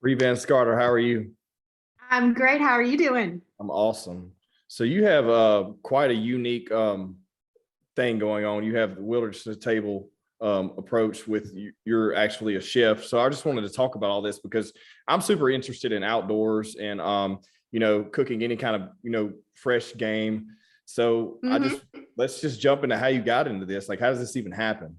Bri Van Scotter, how are you? I'm great. How are you doing? I'm awesome. So you have quite a unique thing going on. You have the wilderness to the table approach with you. You're actually a chef. So I just wanted to talk about all this because I'm super interested in outdoors and cooking any kind of fresh game. So let's just jump into how you got into this. Like, how does this even happen?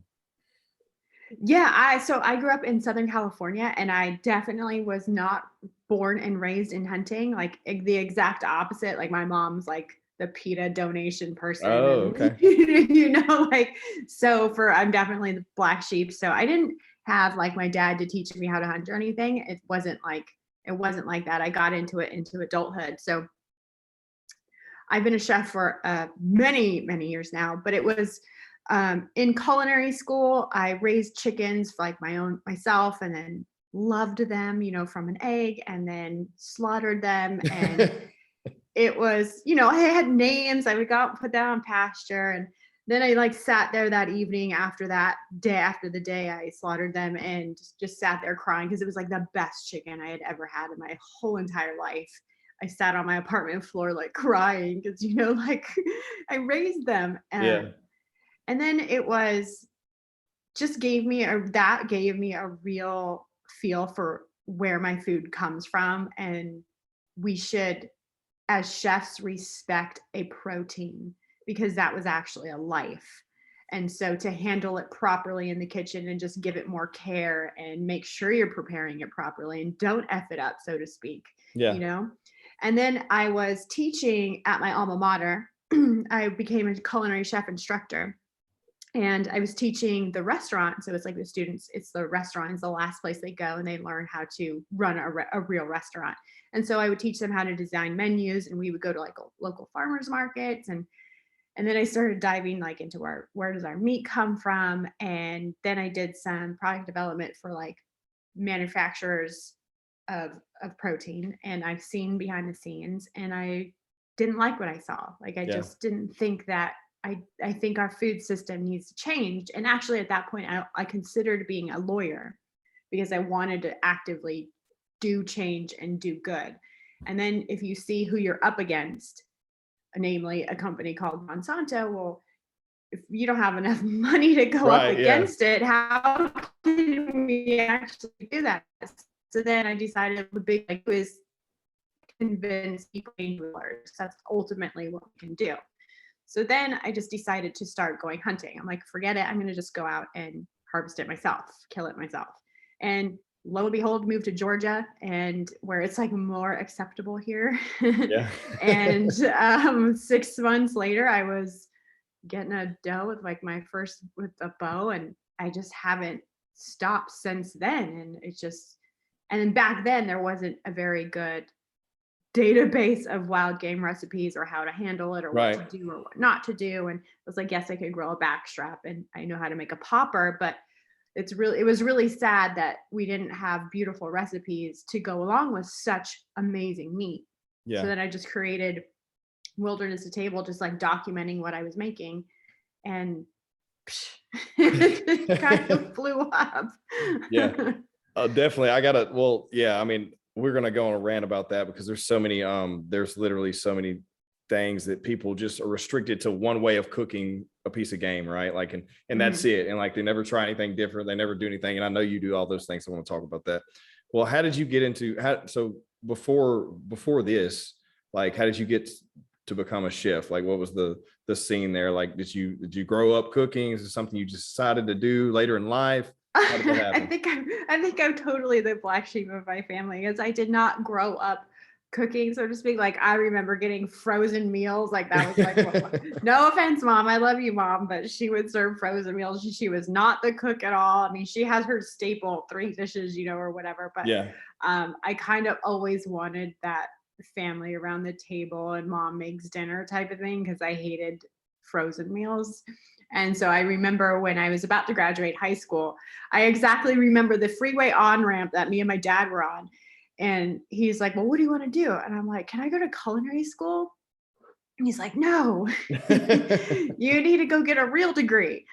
Yeah, I grew up in Southern California, and I definitely was not born and raised in hunting. Like the exact opposite. Like my mom's like the PETA donation person, Oh, and okay. like I'm definitely the black sheep. So I didn't have like my dad to teach me how to hunt or anything. It wasn't like that. I got into it into adulthood. So I've been a chef for many, many years now, but it was in culinary school. I raised chickens for like myself, and then loved them, from an egg, and then slaughtered them. And it was, I had names. I would go out and put them on pasture. And then I like sat there that evening after the day I slaughtered them, and just sat there crying because it was like the best chicken I had ever had in my whole entire life. I sat on my apartment floor like crying because like I raised them. Yeah. And then it was just gave me a real feel for where my food comes from. And we should, as chefs, respect a protein, because that was actually a life. And so to handle it properly in the kitchen and just give it more care and make sure you're preparing it properly and don't F it up, so to speak, you Yeah. know? And then I was teaching at my alma mater. I became a culinary chef instructor, and I was teaching the restaurant. So it's like the restaurant is the last place they go, and they learn how to run a real restaurant. And so I would teach them how to design menus, and we would go to like local farmers markets. And then I started diving like into where does our meat come from. And then I did some product development for like manufacturers of protein, and I've seen behind the scenes, and I didn't like what I saw. Like I Yeah. just didn't think that I think our food system needs to change. And actually at that point I considered being a lawyer because I wanted to actively do change and do good. And then if you see who you're up against, namely a company called Monsanto, well, if you don't have enough money to go up Right. Yeah. against it, how can we actually do that? So then I decided the big thing was convince people rulers. That's ultimately what we can do. So then I just decided to start going hunting. I'm like, forget it. I'm going to just go out and harvest it myself, kill it myself. And lo and behold, moved to Georgia, and where it's like more acceptable here. Yeah. And 6 months later, I was getting a doe with like with a bow, and I just haven't stopped since then. And then back then there wasn't a very good database of wild game recipes or how to handle it or what Right. to do or what not to do. And I was like, yes, I could grow a backstrap and I know how to make a popper, but it was really sad that we didn't have beautiful recipes to go along with such amazing meat. So Yeah. then I just created Wilderness to Table, just like documenting what I was making, and it kind of flew up. Yeah. Definitely. Yeah, I mean, we're gonna go on a rant about that because there's literally so many things that people just are restricted to one way of cooking a piece of game, right? Like, and that's Mhm. it. And like they never try anything different, they never do anything. And I know you do all those things. I want to talk about that. Well, how did you get into so before this, like how did you get to become a chef? Like what was the scene there? Like did you grow up cooking? Is it something you just decided to do later in life? How did that I happen? think I'm totally the black sheep of my family, because I did not grow up cooking, so to speak. Like I remember getting frozen meals. Like that was like no offense, mom. I love you, mom, but she would serve frozen meals. She was not the cook at all. I mean, she has her staple 3 dishes, or whatever. But Yeah. I kind of always wanted that family around the table and mom makes dinner type of thing, because I hated frozen meals. And so I remember when I was about to graduate high school, I exactly remember the freeway on ramp that me and my dad were on. And he's like, well, what do you want to do? And I'm like, can I go to culinary school? And he's like, no, you need to go get a real degree.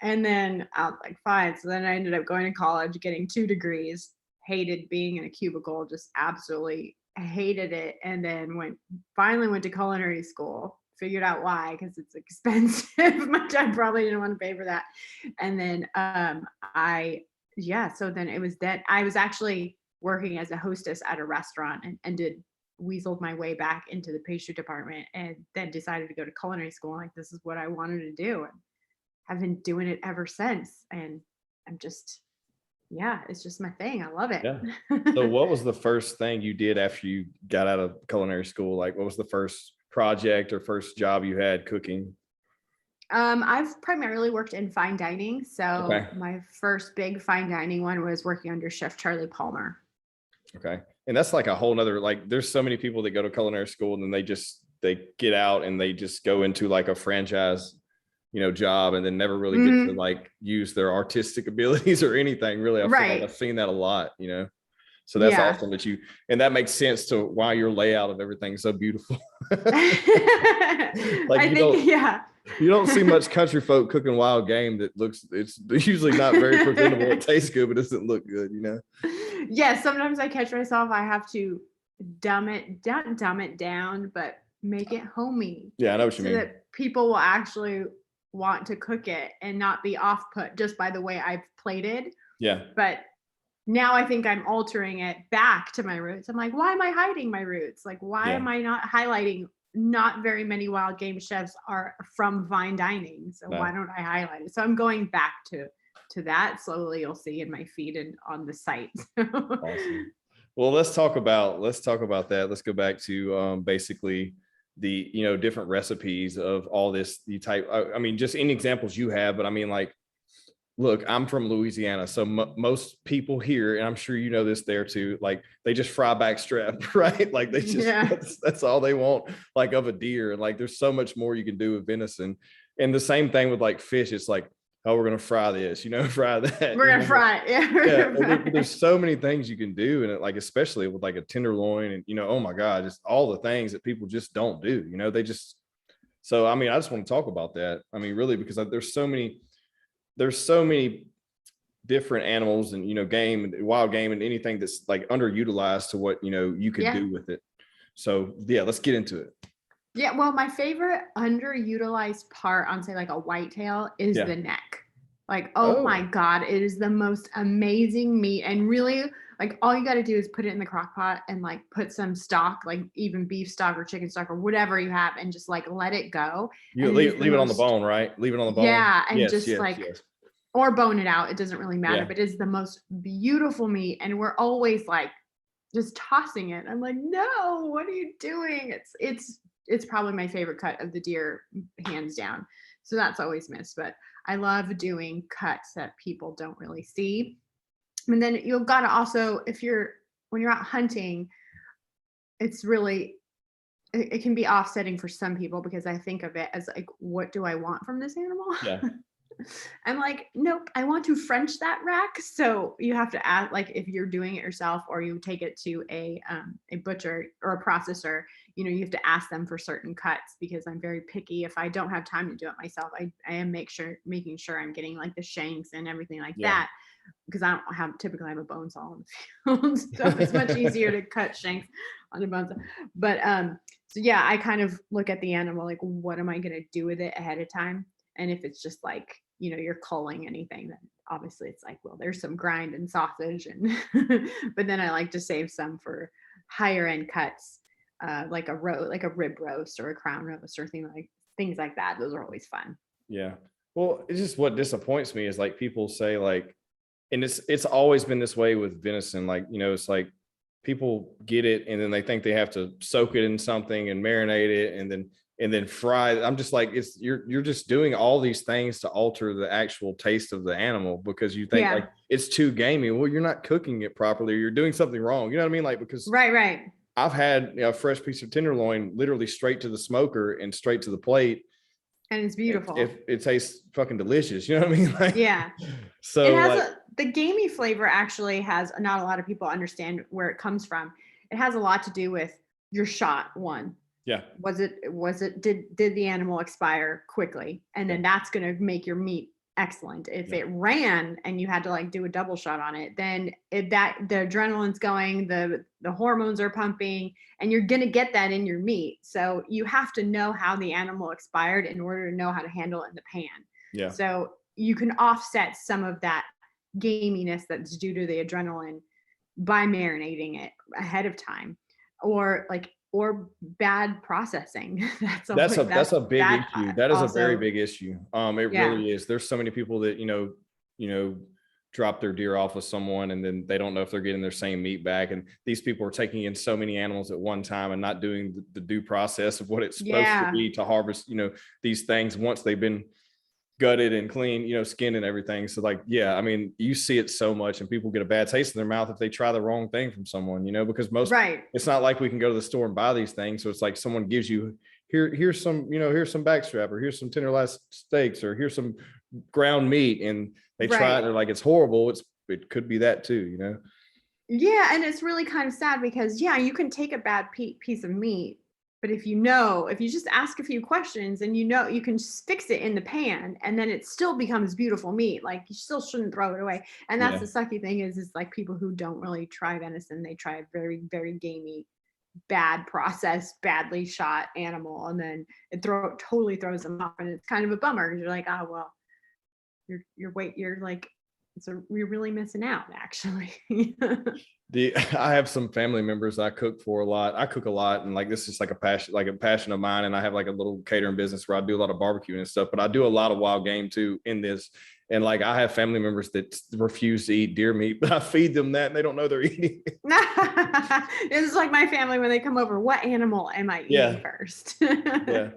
And then I was like, fine. So then I ended up going to college, getting 2 degrees, hated being in a cubicle, just absolutely hated it. And then finally went to culinary school, figured out why, because it's expensive. My dad probably didn't want to pay for that. And then so then it was that I was actually working as a hostess at a restaurant and did weaseled my way back into the pastry department, and then decided to go to culinary school. Like, this is what I wanted to do, and have been doing it ever since. And I'm just, it's just my thing. I love it. Yeah. So what was the first thing you did after you got out of culinary school? Like, what was the first project or first job you had cooking? I've primarily worked in fine dining. So Okay. my first big fine dining one was working under Chef Charlie Palmer. Okay. And that's like a whole nother, like, there's so many people that go to culinary school and then they get out and they just go into like a franchise, job, and then never really get to like use their artistic abilities or anything really. I feel like I've seen that a lot, so that's awesome and that makes sense to why your layout of everything is so beautiful. Like, you don't see much country folk cooking wild game it's usually not very presentable. It tastes good, but it doesn't look good, Yeah, sometimes I catch myself, I have to dumb it down, but make it homey. Yeah, I know what you mean. So that people will actually want to cook it and not be off put just by the way I've plated. Yeah. But now I think I'm altering it back to my roots. I'm like, why am I hiding my roots? Like, why am I not highlighting? Not very many wild game chefs are from fine dining. So why don't I highlight it? So I'm going back to that. Slowly you'll see in my feed and on the site. Awesome. Well, let's talk about that. Let's go back to basically the different recipes of all this. I mean, just any examples you have, but I mean, like, look, I'm from Louisiana, so most people here, and I'm sure you know this there too, like, they just fry backstrap, right? Like, they just that's all they want, like, of a deer. And like, there's so much more you can do with venison. And the same thing with like fish. It's like, oh, we're gonna fry this, fry that. We're gonna fry it. Yeah. There's so many things you can do, and like, especially with like a tenderloin, and oh my God, just all the things that people just don't do. They just. So I mean, I just want to talk about that. I mean, really, because there's so many different animals and game and wild game and anything that's like underutilized to what you could do with it. So yeah, let's get into it. Yeah, well, my favorite underutilized part on, say, like a whitetail is the neck. Like, oh my God, it is the most amazing meat. And really, like, all you got to do is put it in the crock pot and like put some stock, like even beef stock or chicken stock or whatever you have, and just like let it go. You leave it on the bone, right? Leave it on the bone. Yeah, and or bone it out. It doesn't really matter, but it's the most beautiful meat. And we're always like just tossing it. I'm like, no, what are you doing? It's probably my favorite cut of the deer, hands down. So that's always missed, but I love doing cuts that people don't really see. And then you've got to also, when you're out hunting, it's really, it can be offsetting for some people, because I think of it as like, what do I want from this animal? Yeah. I'm like, nope, I want to French that rack. So you have to add, like, if you're doing it yourself or you take it to a butcher or a processor, you have to ask them for certain cuts, because I'm very picky. If I don't have time to do it myself, I am making sure I'm getting like the shanks and everything like that, because I don't typically have a bone saw in the field. So it's much easier to cut shanks on a bone saw. But so yeah, I kind of look at the animal like, what am I going to do with it ahead of time? And if it's just like, you're culling anything, then obviously it's like, well, there's some grind and sausage, and but then I like to save some for higher end cuts, like a rib roast or a crown roast or things like that. Those are always fun. Yeah. Well, it's just, what disappoints me is like, people say like, and it's always been this way with venison. Like, it's like people get it and then they think they have to soak it in something and marinate it and then fry it. I'm just like, you're just doing all these things to alter the actual taste of the animal, because you think like it's too gamey. Well, you're not cooking it properly. You're doing something wrong. You know what I mean? Like, because right. I've had a fresh piece of tenderloin literally straight to the smoker and straight to the plate. And it's beautiful. It tastes fucking delicious. You know what I mean? Like, yeah. So it has the gamey flavor actually has, not a lot of people understand where it comes from. It has a lot to do with your shot one. Yeah. Did the animal expire quickly? And then that's going to make your meat excellent. If it ran and you had to like do a double shot on it, then that the adrenaline's going, the hormones are pumping, and you're going to get that in your meat. So you have to know how the animal expired in order to know how to handle it in the pan. Yeah. So you can offset some of that gaminess that's due to the adrenaline by marinating it ahead of time, or bad processing. That's a big issue. That is a very big issue. It really is. There's so many people that, drop their deer off with someone and then they don't know if they're getting their same meat back. And these people are taking in so many animals at one time and not doing the due process of what it's supposed to be to harvest, these things once they've been gutted and clean, skinned and everything. So like, I mean, you see it so much and people get a bad taste in their mouth if they try the wrong thing from someone, because it's not like we can go to the store and buy these things. So it's like someone gives you here's some backstrap, or here's some tenderloin steaks, or here's some ground meat, and they try it and they're like, it's horrible. It could be that too, Yeah. And it's really kind of sad because you can take a bad piece of meat, but if you just ask a few questions and you can just fix it in the pan, and then it still becomes beautiful meat. Like, you still shouldn't throw it away. And that's the sucky thing is like people who don't really try venison, they try a very, very gamey, bad processed, badly shot animal, and then it totally throws them off, and it's kind of a bummer because you're like, oh well, you're really missing out actually. I have some family members I cook for a lot. I cook a lot, and like this is like a passion of mine. And I have like a little catering business where I do a lot of barbecuing and stuff, but I do a lot of wild game too in this. And like I have family members that refuse to eat deer meat, but I feed them that and they don't know they're eating it. It's like my family when they come over. What animal am I eating first? Yeah.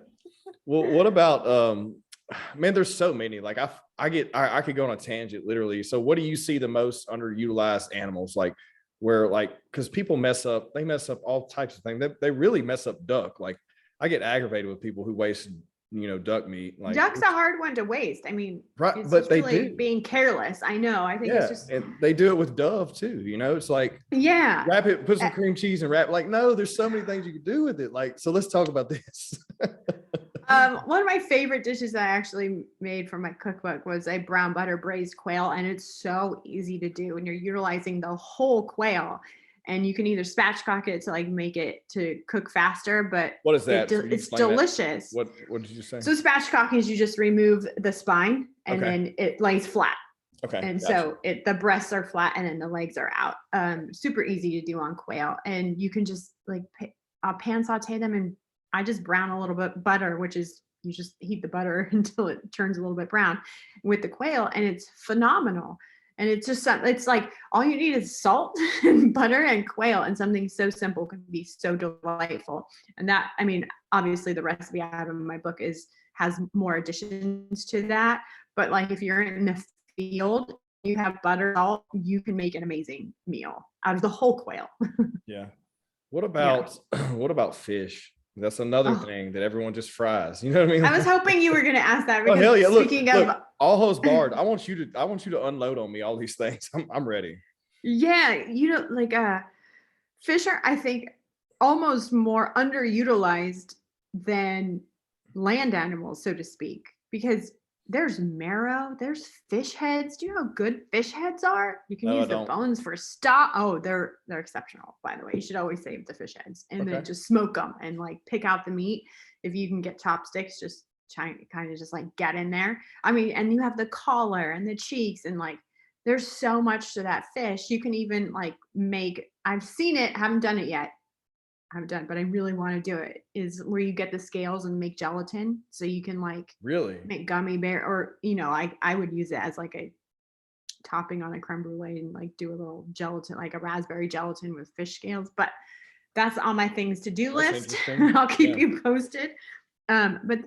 Well, what about man, there's so many. Like I could go on a tangent literally. So what do you see the most underutilized animals, like where like, because people mess up all types of things. They really mess up duck. Like I get aggravated with people who waste duck meat. Like duck's a hard one to waste. I mean, right, but they really do. being careless. I know. I think it's just, and they do it with dove too. It's like wrap it, put some cream cheese and wrap. Like no, there's so many things you could do with it. Like so, let's talk about this. One of my favorite dishes I actually made from my cookbook was a brown butter braised quail, and it's so easy to do. And you're utilizing the whole quail, and you can either spatchcock it to like make it to cook faster. But what is that? It's delicious. What did you say? So spatchcock is you just remove the spine and then it lays flat. Okay. And so the breasts are flat and then the legs are out. Super easy to do on quail, and you can just like pan saute them, and I just brown a little bit butter, which is you just heat the butter until it turns a little bit brown with the quail, and it's phenomenal. And it's just it's like all you need is salt and butter and quail, and something so simple can be so delightful. And that, I mean, obviously the recipe I have in my book has more additions to that. But like if you're in the field, you have butter, salt, you can make an amazing meal out of the whole quail. Yeah. What about fish? That's another thing that everyone just fries. You know what I mean? I was hoping you were going to ask that. Because hell yeah! Speaking of all hosts barred, I want you to unload on me all these things. I'm ready. Yeah, like fish are, I think, almost more underutilized than land animals, so to speak, because there's marrow, there's fish heads. Do you know how good fish heads are? You can use the bones for stock. Oh, they're exceptional, by the way. You should always save the fish heads and then just smoke them and like pick out the meat. If you can get chopsticks, just kind of just like get in there. I mean, and you have the collar and the cheeks, and like there's so much to that fish. You can even like I've seen it, haven't done it yet. But I really want to do it, is where you get the scales and make gelatin. So you can like really make gummy bear, or, I would use it as like a topping on a creme brulee and like do a little gelatin, like a raspberry gelatin with fish scales. But that's on my things to do list. I'll keep you posted. But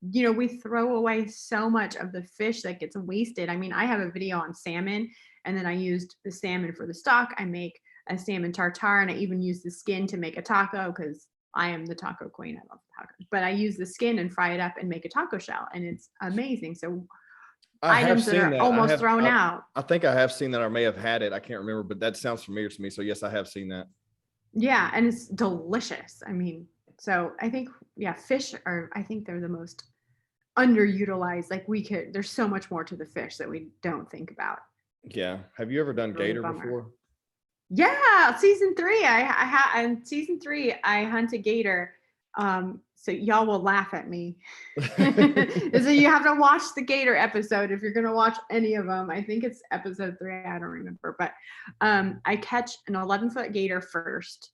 we throw away so much of the fish that gets wasted. I mean, I have a video on salmon, and then I used the salmon for the stock. I make a salmon tartare, and I even use the skin to make a taco because I am the taco queen. I love tacos, but I use the skin and fry it up and make a taco shell, and it's amazing. So items that are almost thrown out. I think I have seen that. I may have had it. I can't remember, but that sounds familiar to me. So yes, I have seen that. Yeah, and it's delicious. I mean, so I think fish are. I think they're the most underutilized. Like there's so much more to the fish that we don't think about. Yeah. Have you ever done Really gator bummer. before? Yeah, season 3. In season 3 I hunted gator. So y'all will laugh at me. So you have to watch the gator episode if you're gonna watch any of them. I think it's episode 3. I don't remember, but I catch an 11-foot gator first,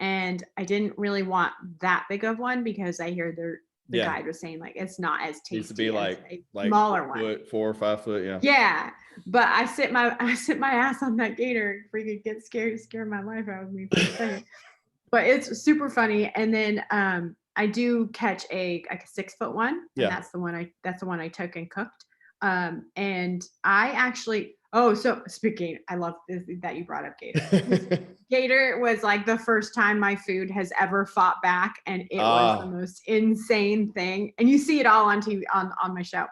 and I didn't really want that big of one because I hear the guide was saying like it's not as tasty. Needs to be like smaller one, 4 or 5 foot. Yeah. Yeah, but I sit my ass on that gator, freaking get scare my life out of me for a second. But it's super funny. And then I do catch a 6-foot one, and that's the one I took and cooked. And I actually so speaking, I love this, that you brought up gator. Gator was like the first time my food has ever fought back, and it was the most insane thing. And you see it all on TV on my show.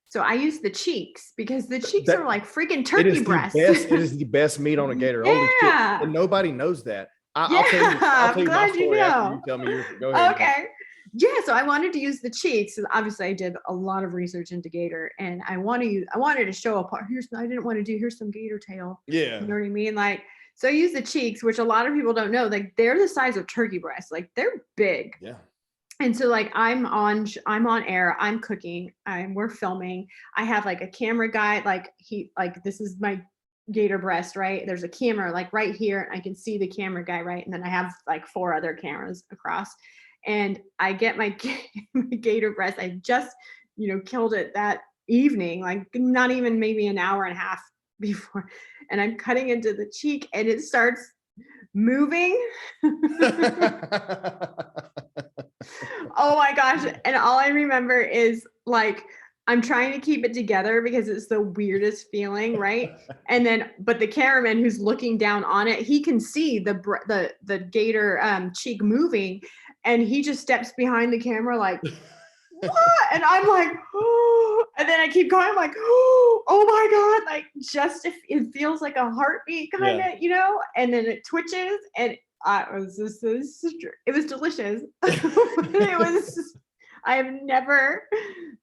So I use the cheeks because the cheeks are like freaking turkey breasts. It is the best meat on a gator. Yeah. Holy shit. And nobody knows that. I'll tell you my story after you tell me yours. Go ahead. Okay. Yeah, so I wanted to use the cheeks. Obviously, I did a lot of research into gator, and I wanted to show a part. Here's some gator tail. Yeah. You know what I mean? Like, so I use the cheeks, which a lot of people don't know. Like, they're the size of turkey breasts. Like, they're big. Yeah. And so like I'm on air, I'm cooking, we're filming. I have like a camera guy, this is my gator breast, right? There's a camera like right here, and I can see the camera guy, right? And then I have like 4 other cameras across, and I get my gator breast. I just, killed it that evening, like not even maybe an hour and a half before, and I'm cutting into the cheek, and it starts moving. Oh my gosh. And all I remember is like, I'm trying to keep it together because it's the weirdest feeling, right? And then, but the cameraman who's looking down on it, he can see the gator cheek moving, and he just steps behind the camera like, what? And I'm like, oh, and then I keep going, I'm like, oh my God, like just if it feels like a heartbeat kind of, and then it twitches, and it was delicious. I have never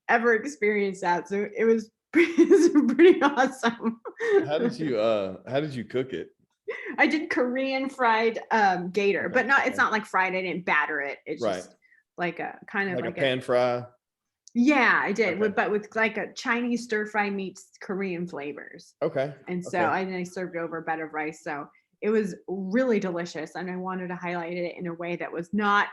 ever experienced that, so it was pretty awesome. How did you cook it? I did Korean fried gator, but it's not like fried. I didn't batter it. It's just like a kind of like a pan fry. Yeah, I did, but with like a Chinese stir fry meets Korean flavors. Okay. And so I served it over a bed of rice. So it was really delicious, and I wanted to highlight it in a way that was not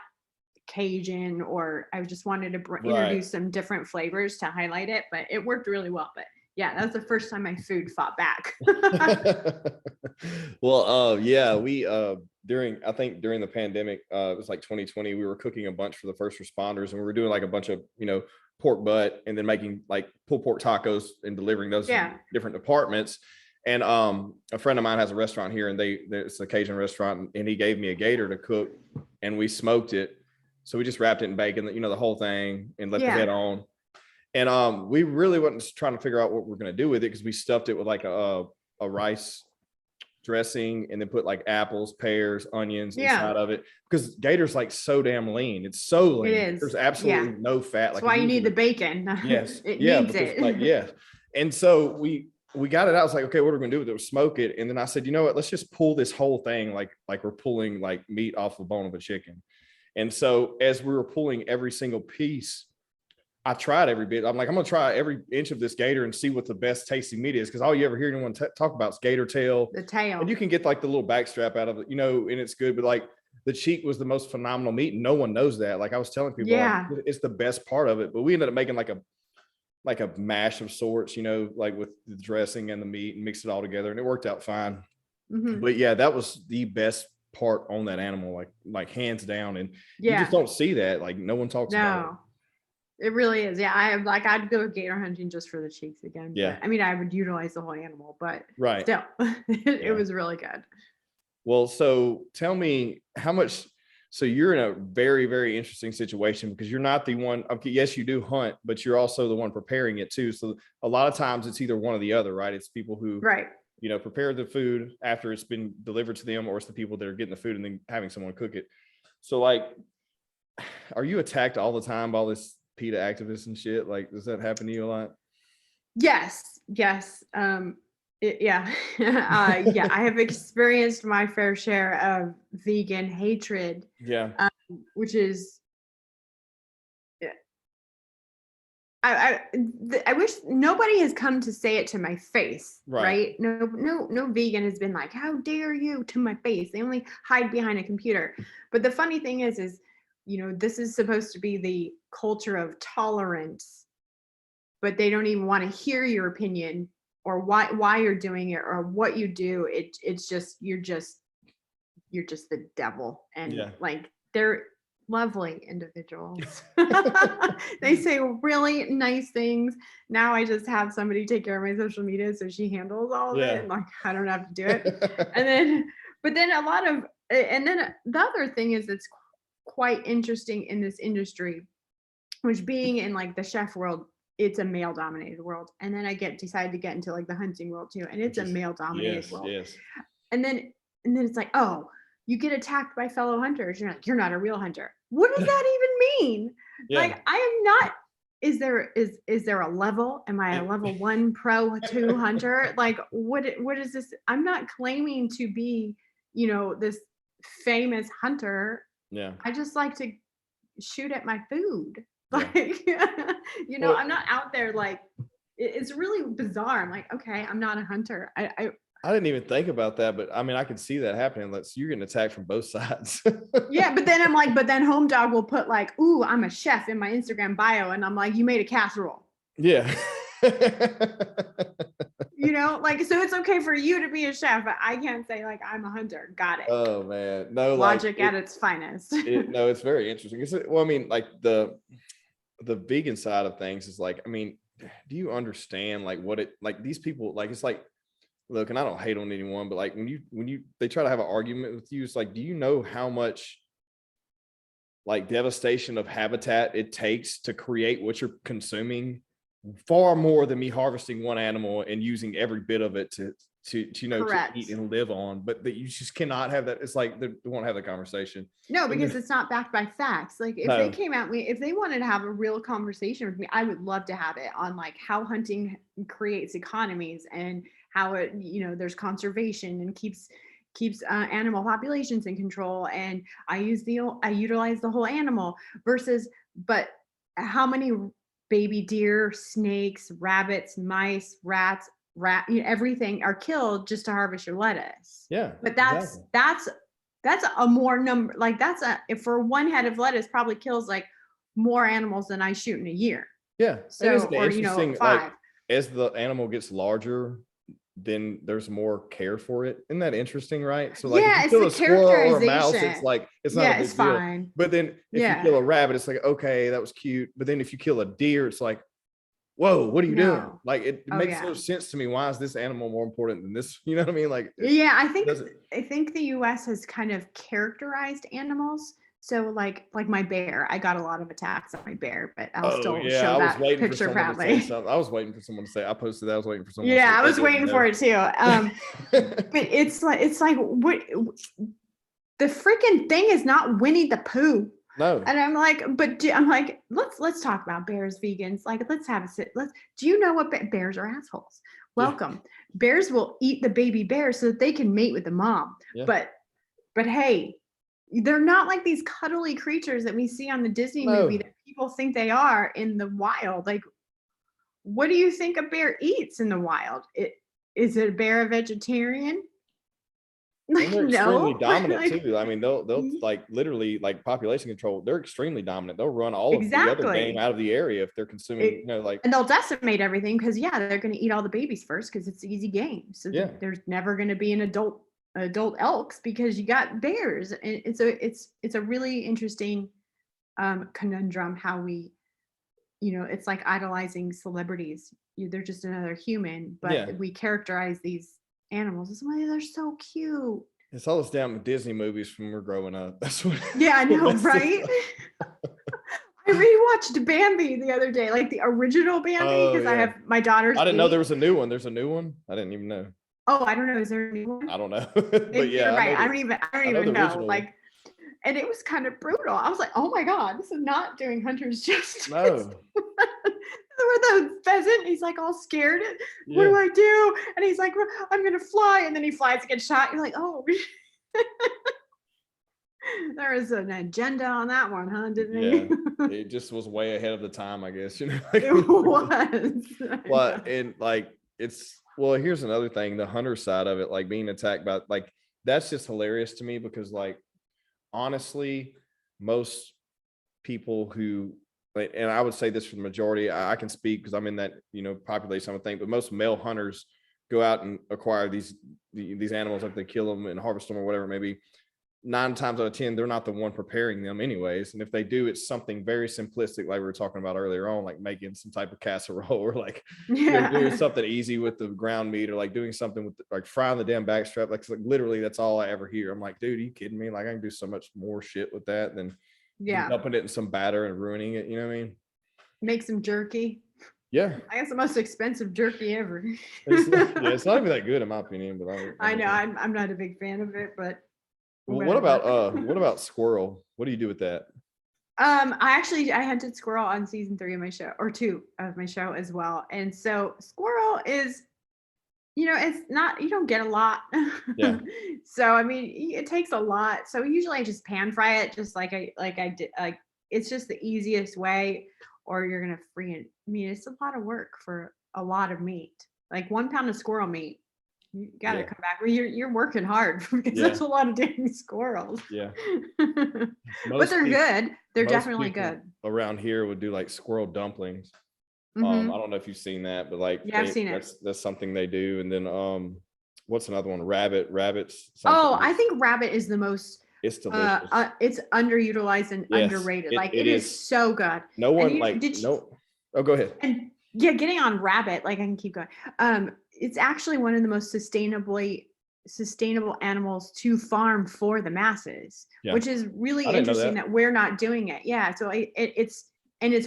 Cajun, or I just wanted to introduce some different flavors to highlight it, but it worked really well. But yeah, that was the first time my food fought back. Well, we during the pandemic, it was like 2020, we were cooking a bunch for the first responders, and we were doing like a bunch of pork butt, and then making like pulled pork tacos and delivering those to different departments. And a friend of mine has a restaurant here, and it's a Cajun restaurant, and he gave me a gator to cook, and we smoked it. So we just wrapped it in bacon, the whole thing, and let the head on. And we really wasn't trying to figure out what we're going to do with it, because we stuffed it with like a rice dressing, and then put like apples, pears, onions inside of it, because gator's like so damn lean. It's so lean. It is. There's absolutely no fat. That's why you need the bacon. Yes. It needs it. And so we got it out. I was like, okay, what are we gonna do with it? We'll smoke it. And then I said, you know what? Let's just pull this whole thing like we're pulling like meat off the bone of a chicken. And so as we were pulling every single piece, I tried every bit. I'm like, I'm gonna try every inch of this gator and see what the best tasting meat is, because all you ever hear anyone talk about is gator tail. The tail. And you can get like the little backstrap out of it, and it's good. But like the cheek was the most phenomenal meat, and no one knows that. Like I was telling people, like, it's the best part of it. But we ended up making like a mash of sorts, like with the dressing and the meat, and mixed it all together, and it worked out fine. Mm-hmm. But yeah, that was the best part on that animal, like hands down. And you just don't see that. Like no one talks about it. It really is. Yeah. I'd go gator hunting just for the cheeks again. Yeah. But, I mean, I would utilize the whole animal, but still, it was really good. Well, so tell me how much. So you're in a very, very interesting situation, because you're not the one. Okay, yes, you do hunt, but you're also the one preparing it too. So a lot of times it's either one or the other, right? It's people who prepare the food after it's been delivered to them, or it's the people that are getting the food and then having someone cook it. So like, are you attacked all the time by all this PETA activists and shit? Like, does that happen to you a lot? Yes. Yeah. Yeah, I have experienced my fair share of vegan hatred. Yeah. Which is, I wish nobody has come to say it to my face, right? No vegan has been like, how dare you, to my face. They only hide behind a computer. But the funny thing is, this is supposed to be the culture of tolerance, but they don't even want to hear your opinion or why you're doing it or what you do. It's just, you're just the devil. And like, they're lovely individuals. They say really nice things. Now I just have somebody take care of my social media, so she handles all of it, and like I don't have to do it. But then the other thing is, it's quite interesting in this industry, which being in like the chef world, it's a male dominated world, and then I decided to get into like the hunting world too, and it's a male dominated world. And then it's like, oh, you get attacked by fellow hunters. You're like, you're not a real hunter. What does that even mean? Like, I am not. Is there a level? Am I a level 1 pro 2 hunter? Like, what is this? I'm not claiming to be, this famous hunter. Yeah. I just like to shoot at my food. Like, I'm not out there like. It's really bizarre. I'm like, okay, I'm not a hunter. I didn't even think about that, but I mean, I could see that happening. You're getting attacked from both sides. Yeah, but then I'm like, Home Dog will put like, ooh, I'm a chef in my Instagram bio. And I'm like, you made a casserole. Yeah. Like, so it's okay for you to be a chef, but I can't say like, I'm a hunter. Got it. Oh man. No, logic at its finest. No, it's very interesting. Well, I mean, like the vegan side of things is like, I mean, do you understand like what these people, like, it's like, look, and I don't hate on anyone, but like when they try to have an argument with you, it's like, do you know how much like devastation of habitat it takes to create what you're consuming? Far more than me harvesting one animal and using every bit of it to eat and live on. But that you just cannot have that. It's like they won't have the conversation. No, because it's not backed by facts. Like if they came at me, if they wanted to have a real conversation with me, I would love to have it on like how hunting creates economies and how it, there's conservation and keeps animal populations in control. And I utilize the whole animal but how many baby deer, snakes, rabbits, mice, rats, everything are killed just to harvest your lettuce. Yeah. But that's a more number, like if for one head of lettuce probably kills like more animals than I shoot in a year. Yeah. So, or 5. Like, as the animal gets larger, then there's more care for it. Isn't that interesting, right? So like, if you kill a squirrel or a mouse, it's like, it's not a big deal. Fine. But then if you kill a rabbit, it's like, okay, that was cute. But then if you kill a deer, it's like, whoa, what are you doing? Like, it makes no sense to me. Why is this animal more important than this? You know what I mean? Like, I think the US has kind of characterized animals. So like my bear, I got a lot of attacks on my bear, but I'll still show that picture proudly. I was waiting for someone to say, I posted that. I was waiting for someone. Yeah, I was waiting for it too. But it's like what the freaking thing is not Winnie the Pooh. No. And I'm like, let's talk about bears, vegans. Like, let's have a sit. Do you know what bears are assholes? Welcome. Yeah. Bears will eat the baby bear so that they can mate with the mom. Yeah. But hey, they're not like these cuddly creatures that we see on the Disney movie that people think they are in the wild. Like, what do you think a bear eats in the wild? Is it a bear a vegetarian? Like, they're extremely dominant too. I mean, they'll like literally like population control. They're extremely dominant. They'll run all of the other game out of the area if they're consuming, and they'll decimate everything because they're going to eat all the babies first because it's easy game. So there's never going to be an adult elks because you got bears, and so it's a really interesting conundrum how we, it's like idolizing celebrities. They're just another human, but we characterize these animals as well. They're so cute. It's all this damn Disney movies from when we're growing up. That's what. Yeah, I know, right? I rewatched Bambi the other day, like the original Bambi, because I have my daughter's. I didn't know there was a new one. There's a new one. I didn't even know. Oh, I don't know. Is there a new one? I don't know. But yeah, right. I don't even know. Like, And it was kind of brutal. I was like, oh my God, this is not doing hunters justice. No. Where the pheasant, he's like all scared. What Yeah. do I do? And he's like, well, I'm gonna fly. And then he flies and gets shot. You're like, oh, there was an agenda on that one, huh? Didn't Yeah. he? It just was way ahead of the time, I guess, you know. It was. Well, and like here's another thing, the hunter side of it, like being attacked by, like, that's just hilarious to me because, like, honestly, most people who, and I would say this for the majority, I can speak because I'm in that, population, I would think, but most male hunters go out and acquire these animals, like they kill them and harvest them or whatever it may be. 9 times out of 10, they're not the one preparing them anyways. And if they do, it's something very simplistic, like we were talking about earlier on, like making some type of casserole or like doing something easy with the ground meat, or like doing something with like frying the damn backstrap. Like literally that's all I ever hear. I'm like, dude, are you kidding me? Like I can do so much more shit with that than dumping it in some batter and ruining it. You know what I mean? Make some jerky. Yeah. I guess the most expensive jerky ever. It's not even that good in my opinion, but I know I'm not a big fan of it, but well, what about squirrel? What do you do with that? I hunted squirrel on season 3 of my show, or 2 of my show as well. And so squirrel is, it's not, you don't get a lot. Yeah. So I mean, it takes a lot. So usually I just pan fry it, just like I did. Like it's just the easiest way, or you're gonna free it. I mean, it's a lot of work for a lot of meat. Like 1 pound of squirrel meat, you gotta come back. You're working hard because that's a lot of damn squirrels. Yeah. But they're good. They're definitely good. Around here would do like squirrel dumplings. I don't know if you've seen that, but like I've seen it. That's something they do. And then what's another one? Rabbits. I think rabbit is the most, it's delicious. it's underutilized and underrated. It is so good. No one oh, go ahead. And getting on rabbit, like I can keep going. It's actually one of the most sustainable animals to farm for the masses, which is really interesting that we're not doing it. Yeah. So it's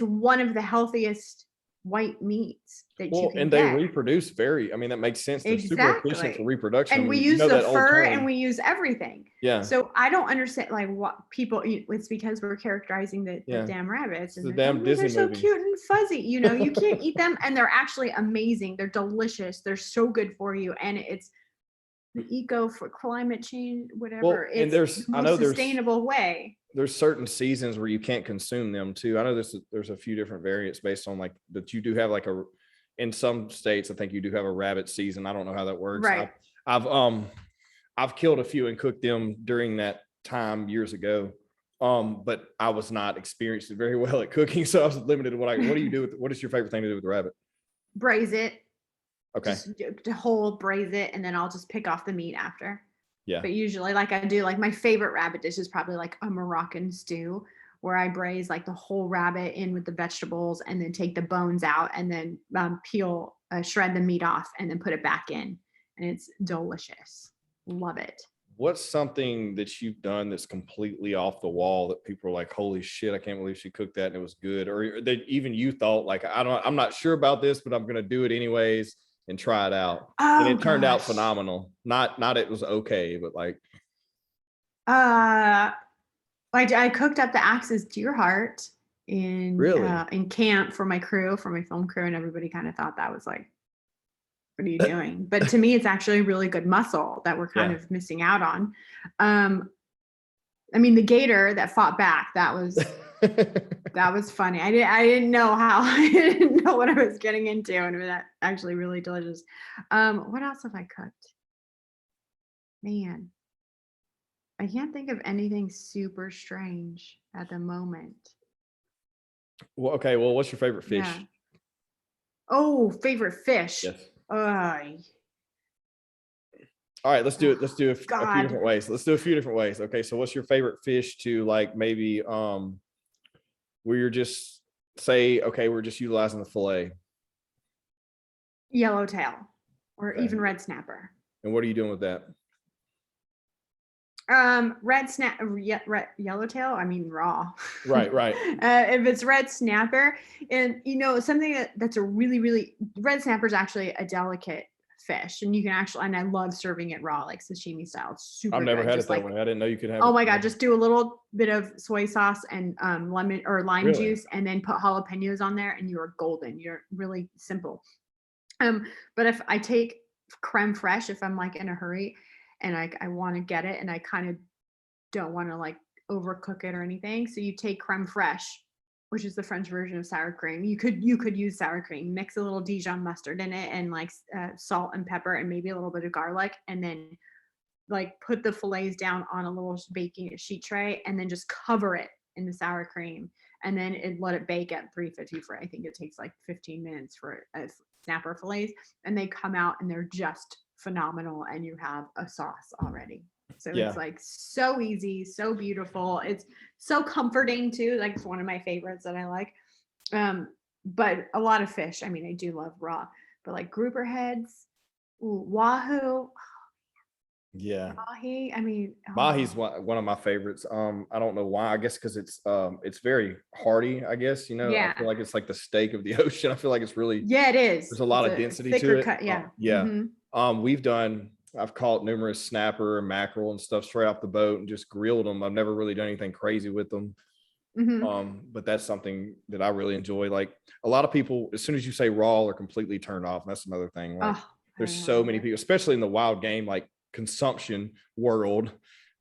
one of the healthiest white meats that you can get. They reproduce that makes sense. They're super efficient for reproduction. And we use the fur and we use everything. Yeah. So I don't understand like what people eat. It's because we're characterizing the damn rabbits. And the damn Disney they're so movie. Cute and fuzzy. You can't eat them, and they're actually amazing. They're delicious. They're so good for you. And it's the eco for climate change, whatever. Well, and it's the most sustainable way. There's certain seasons where you can't consume them too. I know there's a few different variants based on like, but you do have like in some states, I think you do have a rabbit season. I don't know how that works. Right. I've killed a few and cooked them during that time years ago. But I was not experienced very well at cooking. So I was limited to what do you do what is your favorite thing to do with the rabbit? Braise it. Okay. Just to whole braise it, and then I'll just pick off the meat after. Yeah. But usually, like I do, like my favorite rabbit dish is probably like a Moroccan stew, where I braise like the whole rabbit in with the vegetables, and then take the bones out, and then shred the meat off, and then put it back in, and it's delicious. Love it. What's something that you've done that's completely off the wall that people are like, holy shit, I can't believe she cooked that and it was good, or that even you thought like, I'm not sure about this, but I'm gonna do it anyways and try it out. And it turned out phenomenal. Not it was okay, but like I cooked up the Axe's deer heart in camp for my film crew, and everybody kind of thought that was like, what are you doing? But to me, it's actually really good muscle that we're kind of missing out on. I mean, the gator that fought back, that was that was funny. I didn't know I didn't know what I was getting into, and it was actually really delicious. What else have I cooked? Man, I can't think of anything super strange at the moment. Well, okay. Well, what's your favorite fish? Yeah. Oh, favorite fish. Yes. All right, let's do it. Let's do a few different ways. Okay, so what's your favorite fish to like maybe where you're just say, okay, we're just utilizing the fillet? Yellowtail or even red snapper. And what are you doing with that? Yellowtail, I mean raw. Right. If it's red snapper, and something that's a really, really, red snapper is actually a delicate fish, and you can actually, and I love serving it raw, like sashimi style. It's super I've never good. had Just it that like, way. I didn't know you could have oh it. my God, just do a little bit of soy sauce and lemon or lime Really? juice, and then put jalapenos on there, and you're golden. You're really simple. But if I take creme fraiche, if I'm like in a hurry and I want to get it and I kind of don't want to like overcook it or anything, so you take creme fraiche, which is the French version of sour cream. You could use sour cream, mix a little Dijon mustard in it, and like salt and pepper and maybe a little bit of garlic, and then like put the fillets down on a little baking sheet tray, and then just cover it in the sour cream, and then let it bake at 350 for, I think it takes like 15 minutes for snapper fillets, and they come out and they're just phenomenal, and you have a sauce already. So Yeah. it's like so easy, so beautiful. It's so comforting too. Like it's one of my favorites that I like. But a lot of fish. I mean, I do love raw, but like grouper heads, wahoo, Yeah. mahi. I mean, Mahi's one of my favorites. I don't know why. I guess because it's very hearty, I guess, I yeah, feel like it's like the steak of the ocean. I feel like it's really, yeah, it is. there's a lot It's of density thicker to it. cut. Yeah, Yeah. Mhm. I've caught numerous snapper and mackerel and stuff straight off the boat and just grilled them. I've never really done anything crazy with them. Mhm. But that's something that I really enjoy. Like a lot of people, as soon as you say raw, are completely turned off. And that's another thing. Like Oh, there's I so love many it. people, especially in the wild game, like consumption world.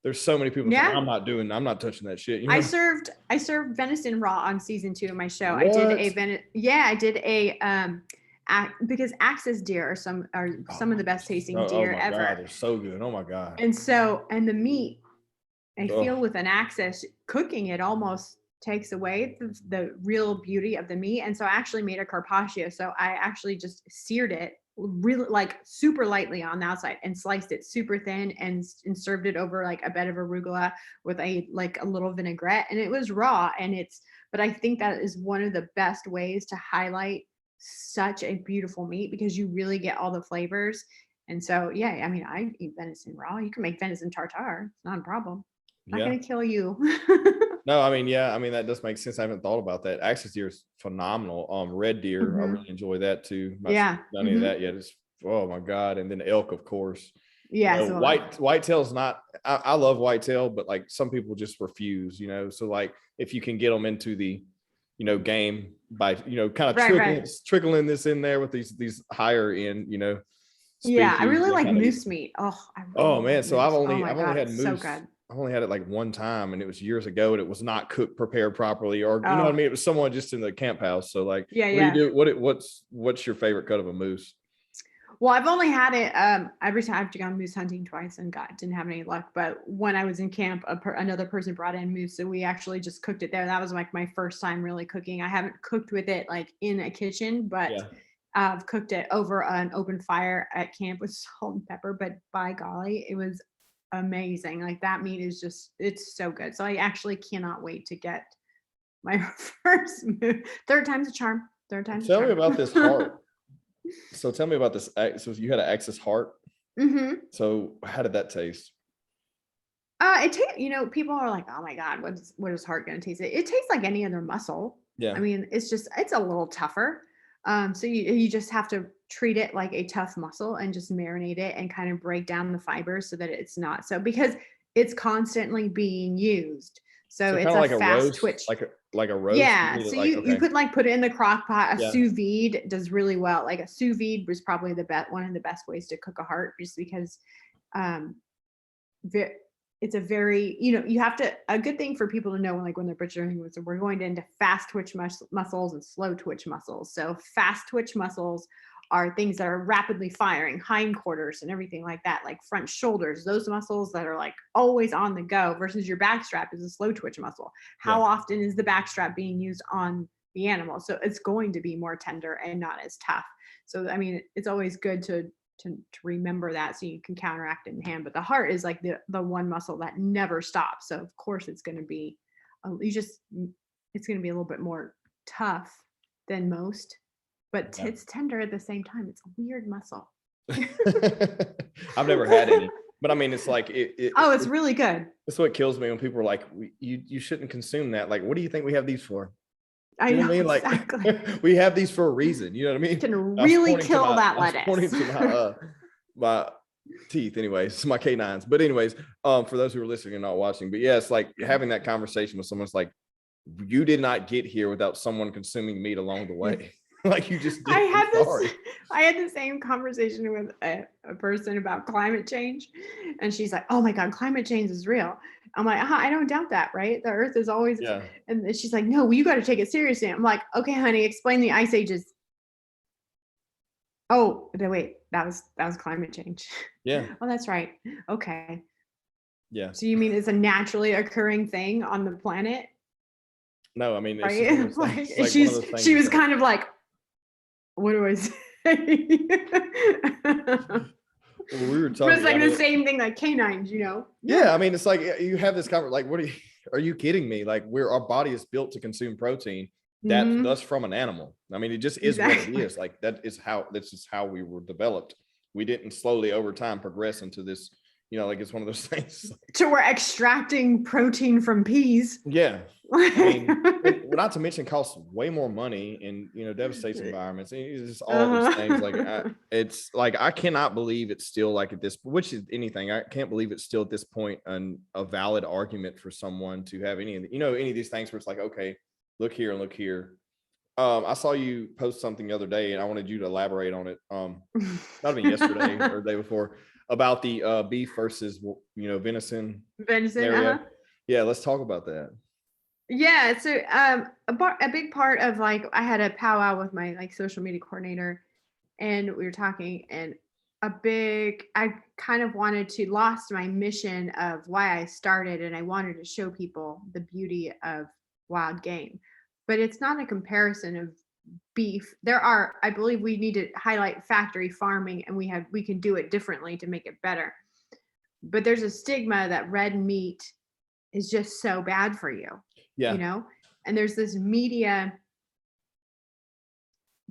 There's so many people saying, Yeah. I'm not touching that shit. I served venison raw on season 2 of my show. What? I did a because Axis deer are some of the best tasting Oh deer my ever. God, they're so good. Oh my God. And the meat, I Ugh. feel with an Axis, cooking it almost takes away the real beauty of the meat. And so I actually made a carpaccio. So I actually just seared it really like super lightly on the outside and sliced it super thin and served it over like a bed of arugula with a little vinaigrette, and it was raw. But I think that is one of the best ways to highlight such a beautiful meat, because you really get all the flavors. And so, yeah, I mean, I eat venison raw. You can make venison tartare. It's not a problem. Not Yeah. going to kill you. No, I mean, yeah, I mean, that does make sense. I haven't thought about that. Axis deer is phenomenal. Red deer, I really enjoy that too. Not Yeah. done any of that yet. It's, oh my God. And then elk, of course. Yeah. So Whitetail's not, I love whitetail, but like some people just refuse, so like if you can get them into the, game by, kind of trickling this in there with these higher end, yeah, I really species, like kinda- moose meat. Oh, I really Oh love man, so I've moose. only Oh my I've only God, had it's so moose. good. I've only had it like one time, and it was years ago, and it was not prepared properly, or you know what I Oh. mean. It was someone just in the camp house. So like, Yeah, what yeah. do you do? What's your favorite cut of a moose? Well, I've only had it every time I've gone moose hunting twice and didn't have any luck. But when I was in camp, another person brought in moose, so we actually just cooked it there. That was like my first time really cooking. I haven't cooked with it like in a kitchen, but Yeah. I've cooked it over an open fire at camp with salt and pepper. But by golly, it was amazing. Like that meat is it's so good. So I actually cannot wait to get my first moose. Third time's a charm. Tell me about this heart. So tell me about this. So you had an Axis heart. Mm-hmm. So how did that taste? It tastes, people are like, oh my God, what is heart going to taste? It tastes like any other muscle. Yeah. I mean, it's a little tougher. So you just have to treat it like a tough muscle and just marinate it and kind of break down the fibers so that it's not because it's constantly being used. So it's a like a fast roast, twitch. like a roast. Yeah. So you could like put it in the crock pot. Yeah. Sous vide does really well. Like a sous vide was probably one of the best ways to cook a heart, just because it's a very, you have to, a good thing for people to know when they're butchering was we're going into fast twitch muscles and slow twitch muscles. So fast twitch muscles are things that are rapidly firing, hindquarters and everything like that, like front shoulders, those muscles that are like always on the go, versus your backstrap is a slow twitch muscle. How often is the backstrap being used on the animal? So it's going to be more tender and not as tough. So, I mean, it's always good to remember that so you can counteract it in hand. But the heart is like the one muscle that never stops. So of course it's going to be, it's going to be a little bit more tough than most, but it's tender at the same time. It's a weird muscle. I've never had any, but I mean, it's like, it's really good. That's what kills me when people are like, you shouldn't consume that. Like, what do you think we have these for? I know, what I mean? Like, exactly. we have these for a reason. You know what I mean? You can really kill that lettuce. Pointing to my teeth anyways, my canines. But anyways, for those who are listening and not watching, but yeah, it's like having that conversation with someone. It's like, you did not get here without someone consuming meat along the way. Like you just did. I had the same conversation with a person about climate change, and she's like, oh my God, climate change is real. I'm like, I don't doubt that, right? The earth is always, and she's like, no, well, you got to take it seriously. I'm like, okay, honey, explain the ice ages. Oh, wait, that was climate change. Yeah. Oh, that's right. Okay. Yeah. So you mean it's a naturally occurring thing on the planet? No, I mean, right? She was kind of like, what do I say? Well, we were talking. It's like the same thing, like canines, you know? Yeah, I mean, it's like you have this conversation. Like, what are you kidding me? Like, our body is built to consume protein. That's from an animal. I mean, it just is what it is. Like this is how we were developed. We didn't slowly over time progress into this, like it's one of those things. So we're extracting protein from peas. Yeah. I mean, not to mention costs way more money and, devastates environments. It's just all these things. Like it's like, I cannot believe it's still like at this, which is anything. I can't believe it's still at this point a valid argument for someone to have any of these things where it's like, okay, look here and look here. I saw you post something the other day and I wanted you to elaborate on it. Not even yesterday or the day before about the beef versus, venison. Venison. Yeah. Let's talk about that. Yeah. So a big part of I had a powwow with my social media coordinator and we were talking and I kind of lost my mission of why I started and I wanted to show people the beauty of wild game, but it's not a comparison of beef. I believe we need to highlight factory farming and we can do it differently to make it better. But there's a stigma that red meat is just so bad for you. Yeah. And there's this media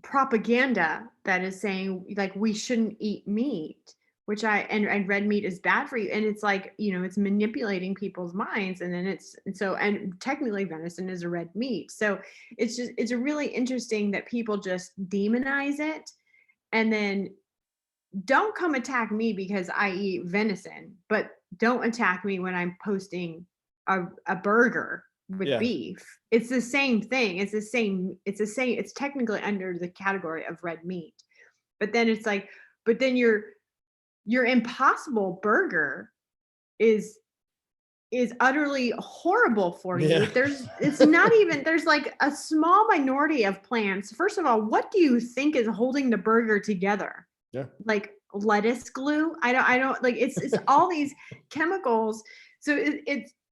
propaganda that is saying we shouldn't eat meat, which and red meat is bad for you. And it's it's manipulating people's minds. And then and technically venison is a red meat. So it's really interesting that people just demonize it and then don't come attack me because I eat venison, but don't attack me when I'm posting a burger with beef. It's the same thing. It's technically under the category of red meat. But then it's but then your Impossible burger is utterly horrible for you. It's not even, there's a small minority of plants. First of all, what do you think is holding the burger together? Yeah. Lettuce glue? I don't it's all these chemicals. So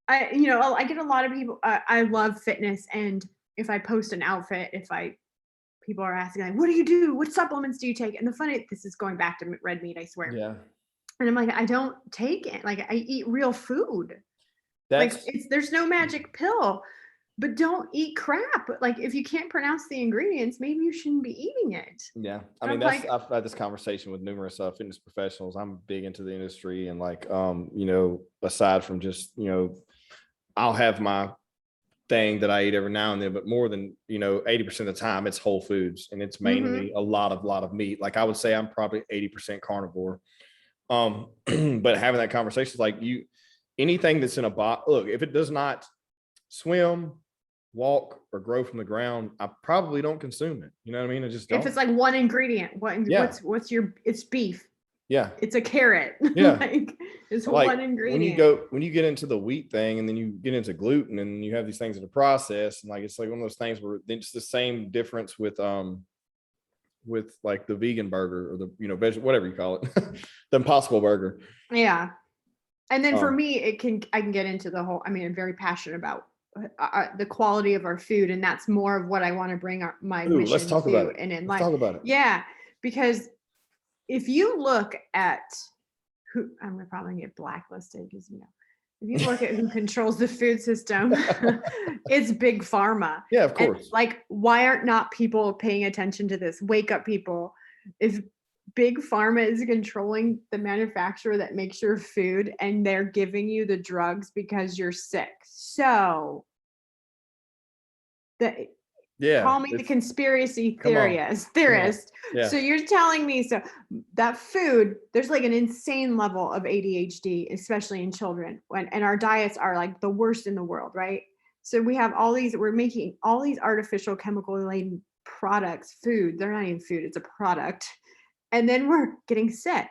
I get a lot of people, I love fitness. And if I post an outfit, people are asking what do you do? What supplements do you take? And this is going back to red meat, I swear. Yeah. And I'm I don't take it. I eat real food. There's no magic pill, but don't eat crap. If you can't pronounce the ingredients, maybe you shouldn't be eating it. Yeah. I mean, I've had this conversation with numerous fitness professionals. I'm big into the industry and aside from just, I'll have my thing that I eat every now and then, but more than, 80% of the time it's whole foods and it's mainly a lot of meat. I would say I'm probably 80% carnivore. But having that conversation is anything that's in a box, look, if it does not swim, walk, or grow from the ground, I probably don't consume it. You know what I mean? I just don't. If it's one ingredient, it's beef. Yeah. It's a carrot. Yeah. It's one ingredient. When you get into the wheat thing and then you get into gluten and you have these things that are processed and it's one of those things where it's the same difference with the vegan burger or the, whatever you call it, the Impossible burger. Yeah. And then for me, I can get into the whole, I'm very passionate about the quality of our food. And that's more of what I want to bring my mission let's talk to. About it. And in let's talk about it. Yeah. Because if you look at who, I'm going to probably get blacklisted because, if you look at who controls the food system, it's big pharma. Yeah, of course. And why aren't not people paying attention to this? Wake up, people. If big pharma is controlling the manufacturer that makes your food and they're giving you the drugs because you're sick. So Yeah. Call me the conspiracy theorist. Yeah. So you're telling me, so that food, there's like an insane level of ADHD, especially in children, and our diets are like the worst in the world, right? So we have we're making all these artificial chemical laden products, food. They're not even food, it's a product. And then we're getting sick.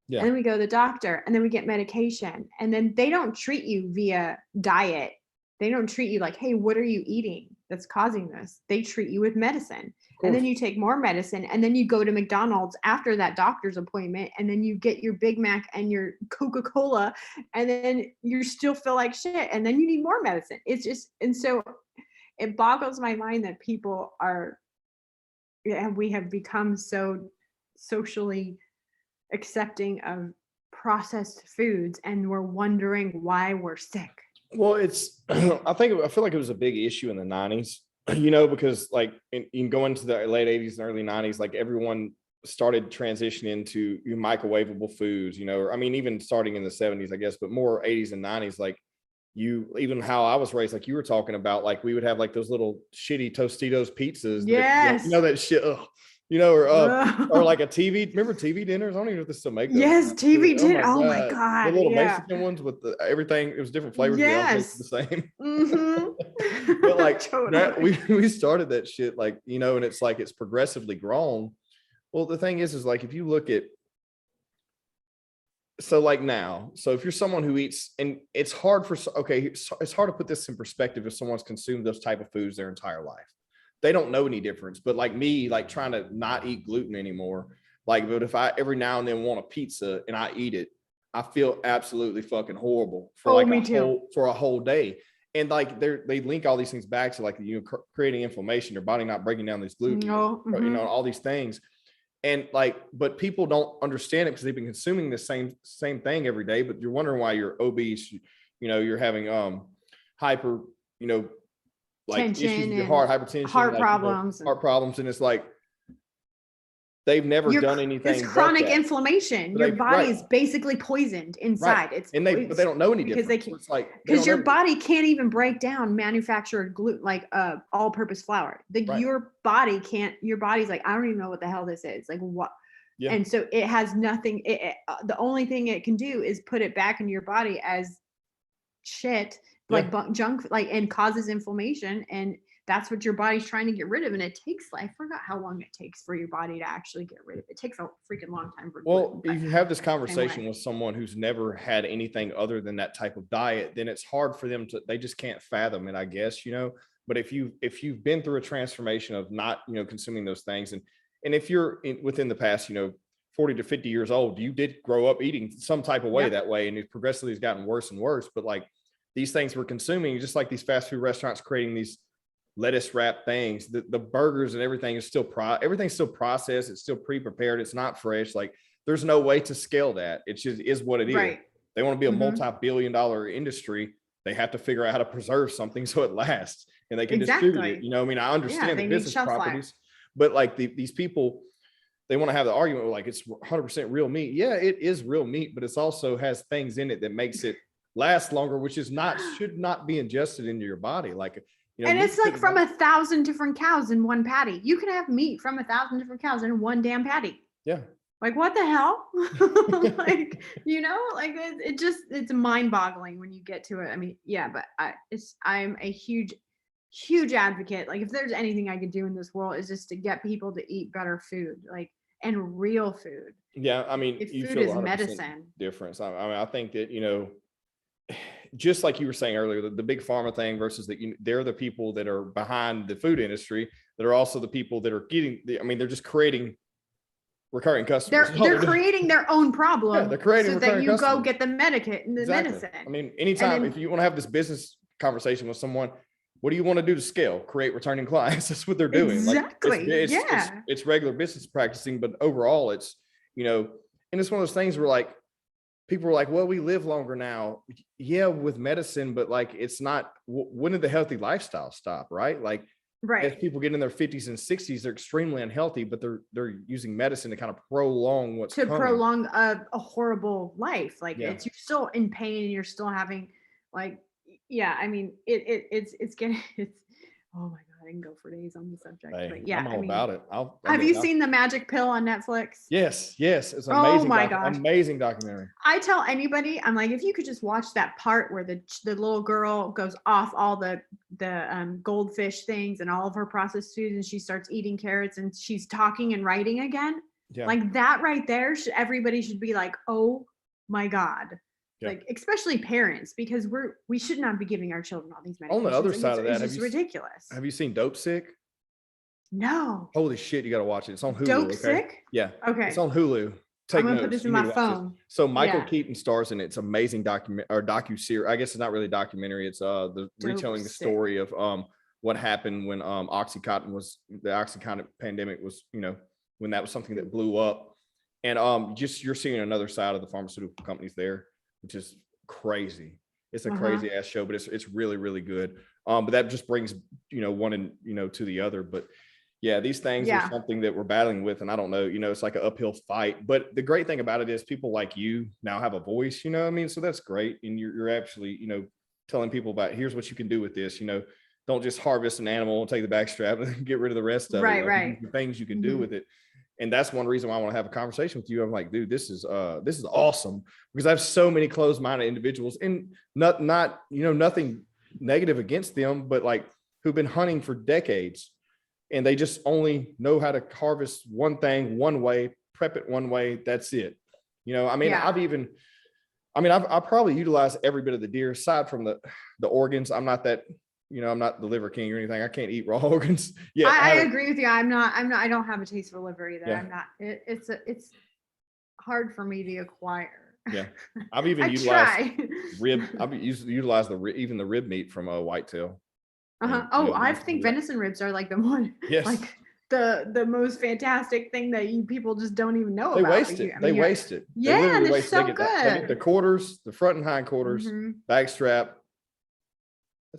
Yeah. And then we go to the doctor, and then we get medication. And then they don't treat you via diet. They don't treat you like, hey, what are you eating that's causing this? They treat you with medicine. And then you take more medicine, and then you go to McDonald's after that doctor's appointment, and then you get your Big Mac and your Coca-Cola, and then you still feel like shit, and then you need more medicine. It's just, and so it boggles my mind that people are, and we have become so socially accepting of processed foods, and we're wondering why we're sick. Well, I feel like it was a big issue in the 90s, because like in going to the late 80s and early 90s, like everyone started transitioning into microwavable foods, or I mean, even starting in the 70s, I guess, but more 80s and 90s, like even how I was raised, like you were talking about, like we would have like those little shitty Tostitos pizzas. Yes. That shit. Ugh. Or like a TV. Remember TV dinners? I don't even know if they still make those. Yes, TV dinner. Oh my God. The little Mexican ones with everything. It was different flavors. Yes. The same. Mm-hmm. But like totally. we started that shit, like, and it's like it's progressively grown. Well, the thing is like if you look at, so like now, so if you're someone who eats, and it's hard it's hard to put this in perspective if someone's consumed those type of foods their entire life. They don't know any difference. But like me, like trying to not eat gluten anymore, like, but if I every now and then want a pizza and I eat it, I feel absolutely fucking horrible for a whole day. And like they link all these things back to like creating inflammation, your body not breaking down these gluten, all these things. And like, but people don't understand it because they've been consuming the same thing every day. But you're wondering why you're obese, you're having hyper, like tension issues with your heart, hypertension, heart problems, and it's like they've never done anything. It's chronic inflammation. Your body is basically poisoned inside. Right. But they don't know any difference. It's like because your body can't even break down manufactured gluten, like all-purpose flour. Your body can't. Your body's like, I don't even know what the hell this is. Like what? Yeah. And so it has nothing. The only thing it can do is put it back into your body as shit, like junk, like, and causes inflammation, and that's what your body's trying to get rid of. And it takes, I forgot how long it takes for your body to actually get rid of it. It takes a freaking long time for gluten. If you have this conversation with someone who's never had anything other than that type of diet, then it's hard for them they just can't fathom it, I guess, but if you've been through a transformation of not, consuming those things, and if you're within the past, 40 to 50 years old, you did grow up eating some type of way that way, and it progressively has gotten worse and worse. But like these things we're consuming, just like these fast food restaurants creating these lettuce wrap things, the burgers and everything is still everything's still processed. It's still pre-prepared. It's not fresh. Like there's no way to scale that. It just is what it is. They want to be a multi-billion-dollar industry. They have to figure out how to preserve something so it lasts and they can distribute it. I understand the business properties, but like these people, they want to have the argument like it's 100% real meat. Yeah, it is real meat, but it's also has things in it that makes it last longer, which should not be ingested into your body. Like, and it's like from 1,000 different cows in one patty. You can have meat from 1,000 different cows in one damn patty. Yeah. Like what the hell? Like, like it's mind boggling when you get to it. I mean, yeah, but I'm a huge advocate. Like if there's anything I could do in this world is just to get people to eat better food, like, and real food. Yeah. I mean, if food is medicine difference. I mean, I think that, just like you were saying earlier, the big pharma thing versus they're the people that are behind the food industry that are also the people that are they're just creating recurring customers. They're creating their own problem. Yeah, they're creating so that you customers. Go get the medicine. I mean, anytime if you want to have this business conversation with someone, what do you want to do to scale? Create returning clients. That's what they're doing. Exactly. Like, it's regular business practicing, but overall it's, and it's one of those things where like, people are like, well, we live longer now. Yeah, with medicine, but like, it's not, when did the healthy lifestyle stop? Right. Like, as people get in their 50s and 60s, they're extremely unhealthy, but they're using medicine to kind of prolong prolong a horrible life. Like you're still in pain and you're still having like, I mean, it's oh my God, I can go for days on the subject. Hey, But yeah, I'm all about it. Have you seen The Magic Pill on Netflix? Yes, it's an Oh amazing, my gosh. amazing documentary. I tell anybody, I'm like, if you could just watch that part where the little girl goes off all the goldfish things and all of her processed foods, and she starts eating carrots and she's talking and writing again, like that right there, everybody should be like, oh my God. Like, especially parents, because we should not be giving our children all these medications. On the other side of that, it's just ridiculous. Have you seen Dope Sick? No. Holy shit, you got to watch it. It's on Hulu. Dope Sick? Yeah. Okay. It's on Hulu. I'm gonna put this in my phone. So Michael Keaton stars in it. It's amazing docu-series. I guess it's not really a documentary. It's retelling the story of what happened when the Oxycontin pandemic was, when that was something that blew up. And just you're seeing another side of the pharmaceutical companies there, which is crazy. It's a crazy ass show, but it's really, really good. But that just brings, one and, to the other. But yeah, these things are something that we're battling with. And I don't know, it's like an uphill fight. But the great thing about it is people like you now have a voice, you know what I mean? So that's great. And you're actually, telling people about here's what you can do with this, don't just harvest an animal and take the backstrap and get rid of the rest of it. Right. The things you can do with it. And that's one reason why I want to have a conversation with you. I'm like, dude, this is awesome, because I have so many closed-minded individuals, and not nothing negative against them, but like who've been hunting for decades, and they just only know how to harvest one thing one way, prep it one way. That's it. I've probably utilized every bit of the deer aside from the organs. I'm not that. I'm not the liver king or anything. I can't eat raw organs. Yeah, I agree with you. I'm not. I don't have a taste for liver either. Yeah. I'm not. It's hard for me to acquire. Yeah, I've even utilized rib. I've utilized even the rib meat from a whitetail. I think venison ribs are like the one. Yes. Like the most fantastic thing that people just don't even know about. They waste it. Yeah, they're so good. They get the quarters, the front and hind quarters, backstrap.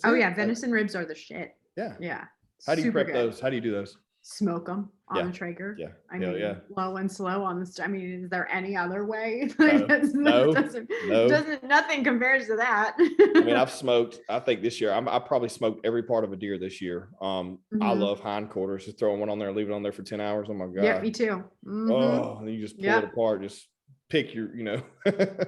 Venison ribs are the shit. Yeah. How do you prep those? How do you do those? Smoke them on the Traeger. Yeah. I mean, low and slow on the. Is there any other way? No. Nothing compares to that. I've smoked. I think this year I probably smoked every part of a deer this year. I love hindquarters. Just throwing one on there, leave it on there for 10 hours. Oh my God. Yeah, me too. Mm-hmm. Oh, and you just pull it apart. Just pick your,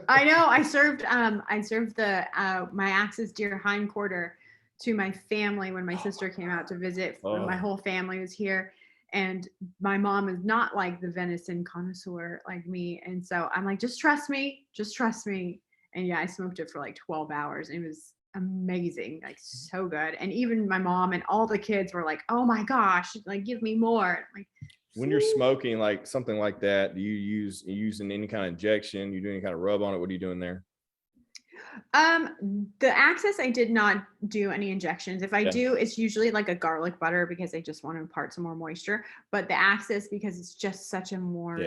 I know. I served the my Axis deer hindquarter to my family when my sister came out to visit. When my whole family was here, and my mom is not like the venison connoisseur like me, and so I'm like, just trust me. And I smoked it for like 12 hours. It was amazing, like so good. And even my mom and all the kids were like, oh my gosh, like give me more. Like, when you're smoking like something like that, do you using any kind of injection? You doing any kind of rub on it? What are you doing there? The Axis, I did not do any injections. If I do, it's usually like a garlic butter because I just want to impart some more moisture. But the Axis, because it's just such a more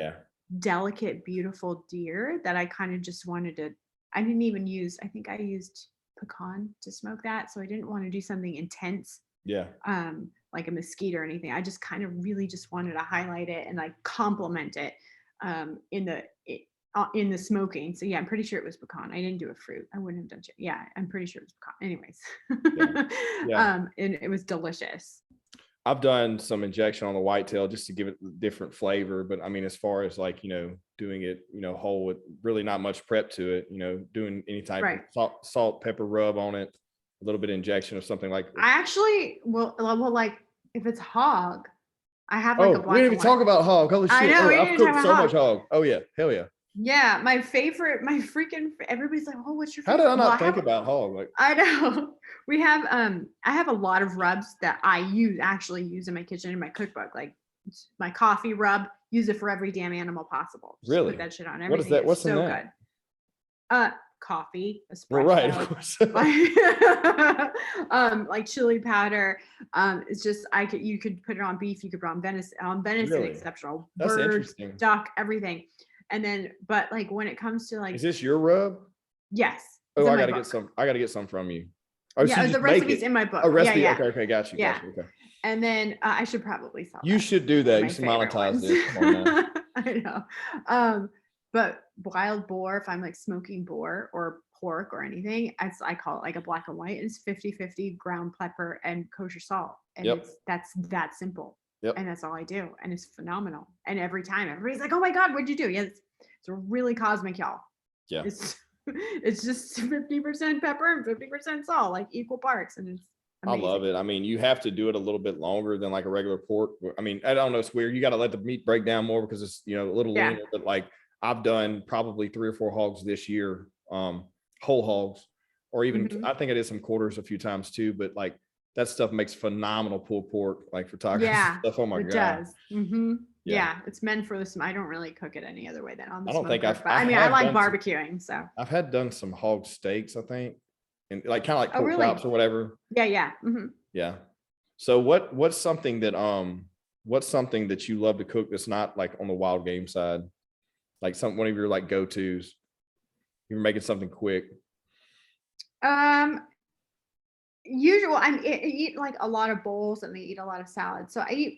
delicate, beautiful deer, that I kind of just wanted to. I didn't even use. I think I used pecan to smoke that, so I didn't want to do something intense. Yeah. Like a mesquite or anything. I just kind of really just wanted to highlight it and like complement it in the smoking. So I'm pretty sure it was pecan. I didn't do a fruit. I wouldn't have done it. Yeah, I'm pretty sure it was pecan. Anyways, and it was delicious. I've done some injection on the whitetail just to give it a different flavor. But as far as like, doing it, whole with really not much prep to it, doing any type of salt, pepper rub on it, a little bit of injection or something like that. I actually will like if it's hog, I have like a black. We didn't even talk about hog. Holy shit. I know, I've cooked so much hog. Oh yeah. Hell yeah. Yeah. My freaking, everybody's like, oh, what's your favorite? How did I not think about hog? Like, I know. We have, I have a lot of rubs that I actually use in my kitchen, in my cookbook, like my coffee rub, use it for every damn animal possible. Just really? Put that shit on everything. What is that? What's so in that? Good. Coffee, espresso, well, right, of course. like chili powder. It's just you could put it on beef, you could put it on venison. Really? Exceptional. That's bird, interesting. Duck, everything. And then, but like when it comes to like, is this your rub? Yes. Oh, I gotta get some. I gotta get some from you. Oh, yeah, so the recipe's in my book. Oh, recipe. Yeah. Okay, got you. Yeah. Got you. Okay. And then I should probably sell. You should do that. You should monetize this. Come on now. I know. But wild boar, if I'm like smoking boar or pork or anything, I call it like a black and white. It's 50-50 ground pepper and kosher salt. And that's that simple. Yep. And that's all I do. And it's phenomenal. And every time everybody's like, oh my God, what'd you do? Yeah, it's really cosmic, y'all. Yeah. It's just 50% pepper and 50% salt, like equal parts. And it's amazing. I love it. I mean, you have to do it a little bit longer than like a regular pork. I mean, I don't know, it's weird. You got to let the meat break down more because it's, you know, a little leaner, but like I've done probably 3 or 4 hogs this year, whole hogs, or even I think I did some quarters a few times too, but like that stuff makes phenomenal pulled pork, like for tacos and stuff. Oh my God. It does. Yeah, it's meant for this. I don't really cook it any other way than on the I don't think smoker, I mean, I like barbecuing, so. I've had done some hog steaks, I think, and like kind of like pork chops or whatever. Yeah. Yeah. So what's something that you love to cook that's not like on the wild game side? Like one of your like go-tos. You're making something quick. Usual. I eat like a lot of bowls and I eat a lot of salads. So I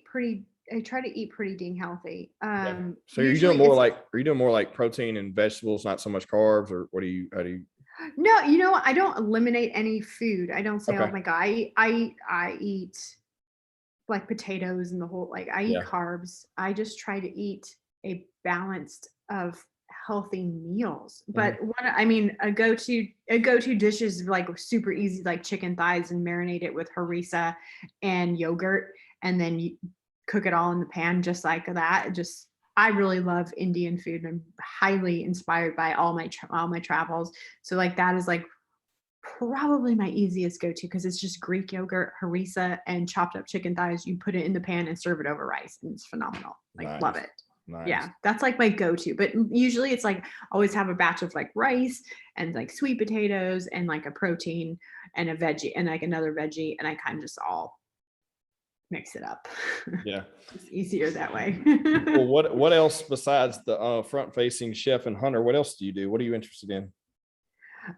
try to eat pretty dang healthy. So are you doing more like protein and vegetables, not so much carbs, or how do you? No, I don't eliminate any food. I don't say, oh my God, I eat like potatoes and the whole, like I eat carbs. I just try to eat a balanced of healthy meals. But a go-to dish is like super easy, like chicken thighs and marinate it with harissa and yogurt. And then you cook it all in the pan just like that. I really love Indian food. I'm highly inspired by all my travels. So like that is like probably my easiest go-to because it's just Greek yogurt, harissa, and chopped up chicken thighs. You put it in the pan and serve it over rice, and it's phenomenal. Like love it. Nice. Yeah, that's like my go-to. But usually it's like always have a batch of like rice and like sweet potatoes and like a protein and a veggie and like another veggie, and I kind of just all mix it up. Yeah. It's easier that way. Well, what else besides the front facing chef and hunter, what else do you do? What are you interested in?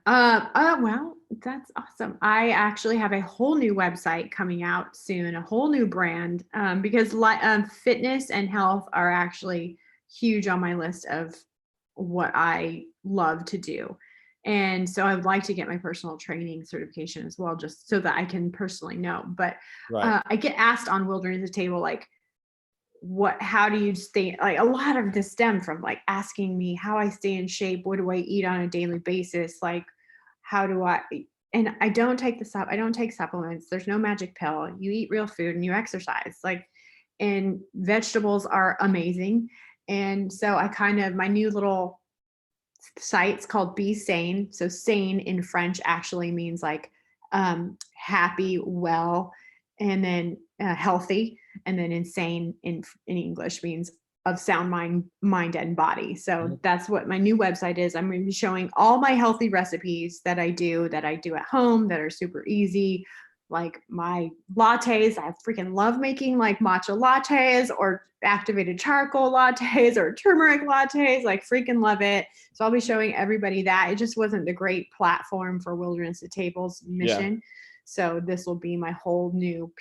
Well, that's awesome. I actually have a whole new website coming out soon, a whole new brand, because fitness and health are actually huge on my list of what I love to do. And so I would like to get my personal training certification as well, just so that I can personally know. But I get asked on Wilderness Table, like, how do you stay, like a lot of this stem from like asking me how I stay in shape, what do I eat on a daily basis, like how do I, and I don't take supplements, there's no magic pill, you eat real food and you exercise, like, and vegetables are amazing. And so my new little site's called Be Sane. So sane in French actually means like happy, well, and then healthy, and then insane in English means of sound mind and body. So that's what my new website is. I'm going to be showing all my healthy recipes that I do at home that are super easy, like my lattes. I freaking love making like matcha lattes or activated charcoal lattes or turmeric lattes, like freaking love it. So I'll be showing everybody that. It just wasn't the great platform for Wilderness to Table's mission. Yeah. So this will be my whole new,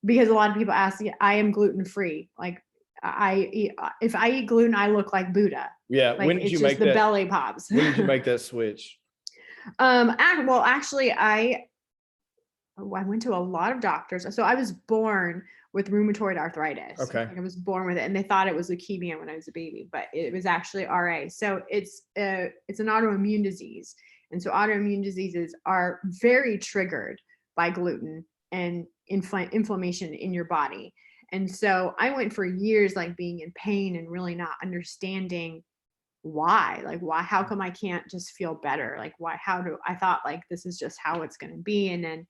because a lot of people ask, I am gluten-free. Like if I eat gluten, I look like Buddha. Yeah. Like, when did you make the belly pops? When did you make that switch? Well, actually I went to a lot of doctors. So I was born with rheumatoid arthritis. Okay. Like I was born with it, and they thought it was leukemia when I was a baby, but it was actually RA. So it's an autoimmune disease. And so autoimmune diseases are very triggered by gluten and inflammation in your body. And so I went for years like being in pain and really not understanding why, how come I can't just feel better? Like I thought like this is just how it's going to be. And then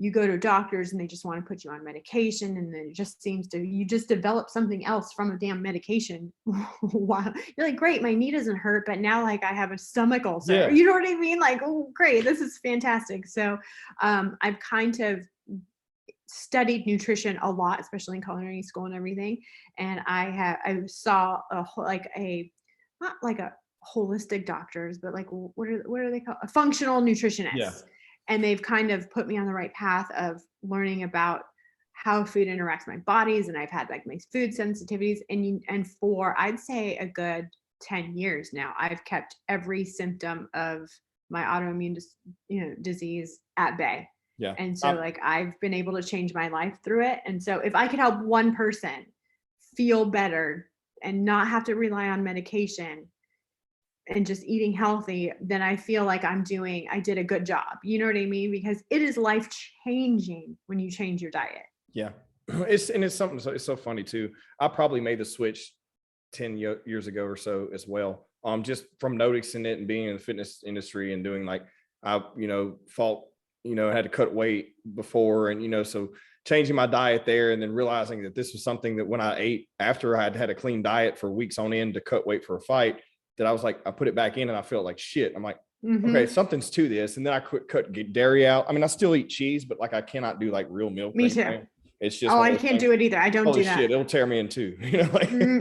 you go to doctors and they just want to put you on medication, and then it just you just develop something else from a damn medication. Wow. You're like, great, my knee doesn't hurt, but now like I have a stomach ulcer. Yeah. You know what I mean? Like, oh, great, this is fantastic. So I've kind of studied nutrition a lot, especially in culinary school and everything. And I saw not like a holistic doctors, but like, what are they called? A functional nutritionist. Yeah. And they've kind of put me on the right path of learning about how food interacts with my bodies. And I've had like my food sensitivities, and for I'd say a good 10 years now. I've kept every symptom of my autoimmune disease at bay. Yeah. And so like I've been able to change my life through it. And so if I could help one person feel better and not have to rely on medication and just eating healthy, then I feel like I did a good job. You know what I mean? Because it is life changing when you change your diet. Yeah. It's something, it's so funny too. I probably made the switch 10 years ago or so as well. Just from noticing it and being in the fitness industry and doing like, I, had to cut weight before. And, so changing my diet there and then realizing that this was something that when I ate after I'd had a clean diet for weeks on end to cut weight for a fight, that I was like, I put it back in and I felt like shit. I'm like, okay, something's to this. And then I cut dairy out. I mean, I still eat cheese, but like, I cannot do like real milk. Me too. It's just, I can't do it either. I don't do that. Shit, it'll tear me in two.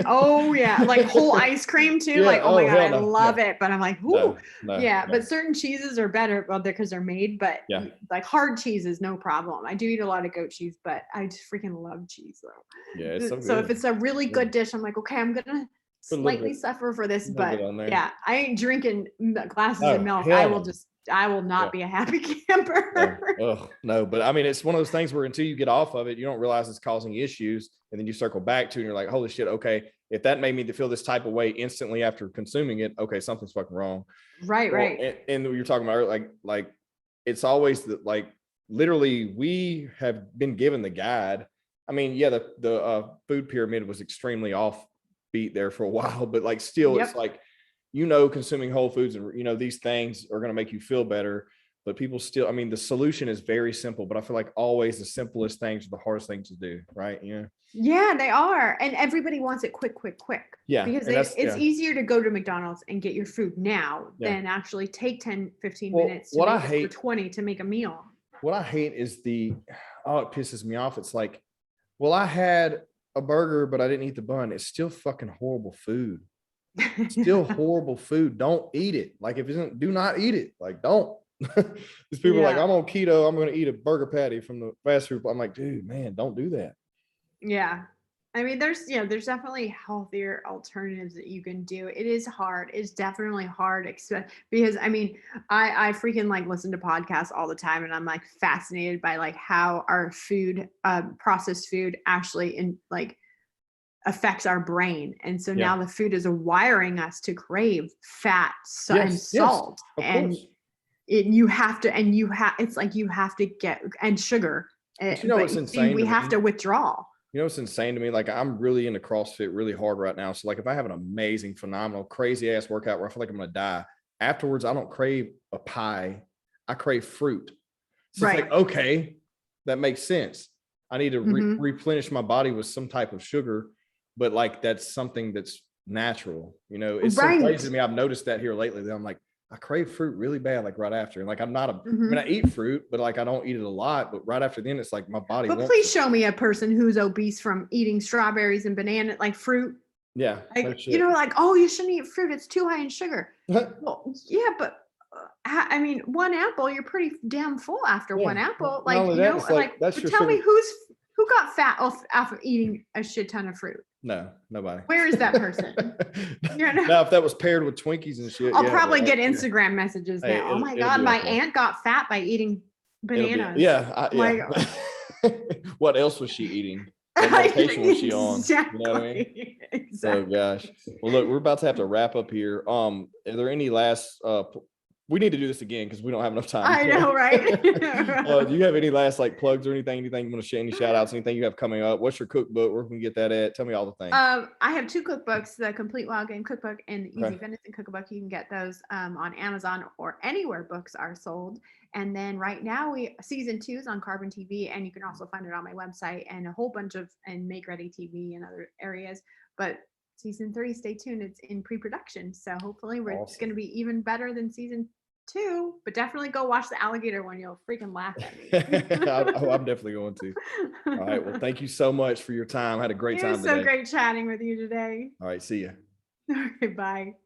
Oh yeah, like whole ice cream too. Yeah, like, oh my God, I love it. But I'm like, ooh, but certain cheeses are better, because they're made. But like hard cheeses, no problem. I do eat a lot of goat cheese, but I just freaking love cheese though. Yeah, it's so if it's a really good dish, I'm like, okay, I'm gonna slightly suffer for this, but I ain't drinking glasses of milk. I will not be a happy camper. No, but I mean, it's one of those things where until you get off of it, you don't realize it's causing issues. And then you circle back to it and you're like, holy shit, okay, if that made me feel this type of way instantly after consuming it, okay, something's fucking wrong. Right. And you're talking about like it's always like literally we have been given the guide. I mean, the food pyramid was extremely offbeat there for a while, but like still it's like, consuming whole foods and, these things are going to make you feel better, but people still, I mean, the solution is very simple, but I feel like always the simplest things are the hardest things to do. Right. Yeah, they are. And everybody wants it quick. Yeah. Because it's easier to go to McDonald's and get your food now than actually take 10, 15 minutes to make it for 20 to make a meal. What I hate is it pisses me off. It's like, well, I had a burger, but I didn't eat the bun. It's still fucking horrible food. Still horrible food. Don't eat it. Like if it isn't, do not eat it. Like don't. These people are like, I'm on keto. I'm going to eat a burger patty from the fast food. I'm like, dude, man, don't do that. Yeah. I mean, there's definitely healthier alternatives that you can do. It is hard. It's definitely hard because I mean, I freaking like listen to podcasts all the time and I'm like fascinated by like how our food, processed food actually affects our brain. And so now the food is wiring us to crave fat and salt and you have to get and sugar. What's insane? We have to withdraw. It's insane to me. Like I'm really into CrossFit really hard right now. So like if I have an amazing, phenomenal, crazy ass workout where I feel like I'm going to die afterwards, I don't crave a pie. I crave fruit. So it's like, okay, that makes sense. I need to replenish my body with some type of sugar. But like, that's something that's natural, it's so crazy to me. I've noticed that here lately that I'm like, I crave fruit really bad, like right after. And like, I'm not I mean, I eat fruit, but like, I don't eat it a lot, but right after then it's like my body. But please show me a person who's obese from eating strawberries and banana, like fruit. Yeah. Like, like, oh, you shouldn't eat fruit. It's too high in sugar. Well, yeah, but I mean, one apple, you're pretty damn full after one apple. Like, tell me who got fat off after eating a shit ton of fruit? No, nobody. Where is that person? Now, if that was paired with Twinkies and shit, I'll probably get Instagram messages now. Oh my God, my aunt got fat by eating bananas. What else was she eating? What medication was she on? Exactly. You know what I mean? Exactly. Oh gosh. Well, look, we're about to have to wrap up here. Are there any last we need to do this again because we don't have enough time. I know, right? Do you have any last like plugs or anything you want to share? Any shout outs, anything you have coming up? What's your cookbook? Where can we get that at? Tell me all the things. I have two cookbooks, the Complete Wild Game Cookbook and the Easy Venison Cookbook. You can get those on Amazon or anywhere books are sold. And then right now season 2 is on Carbon TV, and you can also find it on my website and a whole bunch of Make Ready TV and other areas. But season 3, stay tuned. It's in pre-production. So hopefully it's going to be even better than season 2, but definitely go watch the alligator one. You'll freaking laugh at me. I'm definitely going to. All right. Well, thank you so much for your time. I had a great time today. It was so great chatting with you today. All right. See ya. Okay. Bye.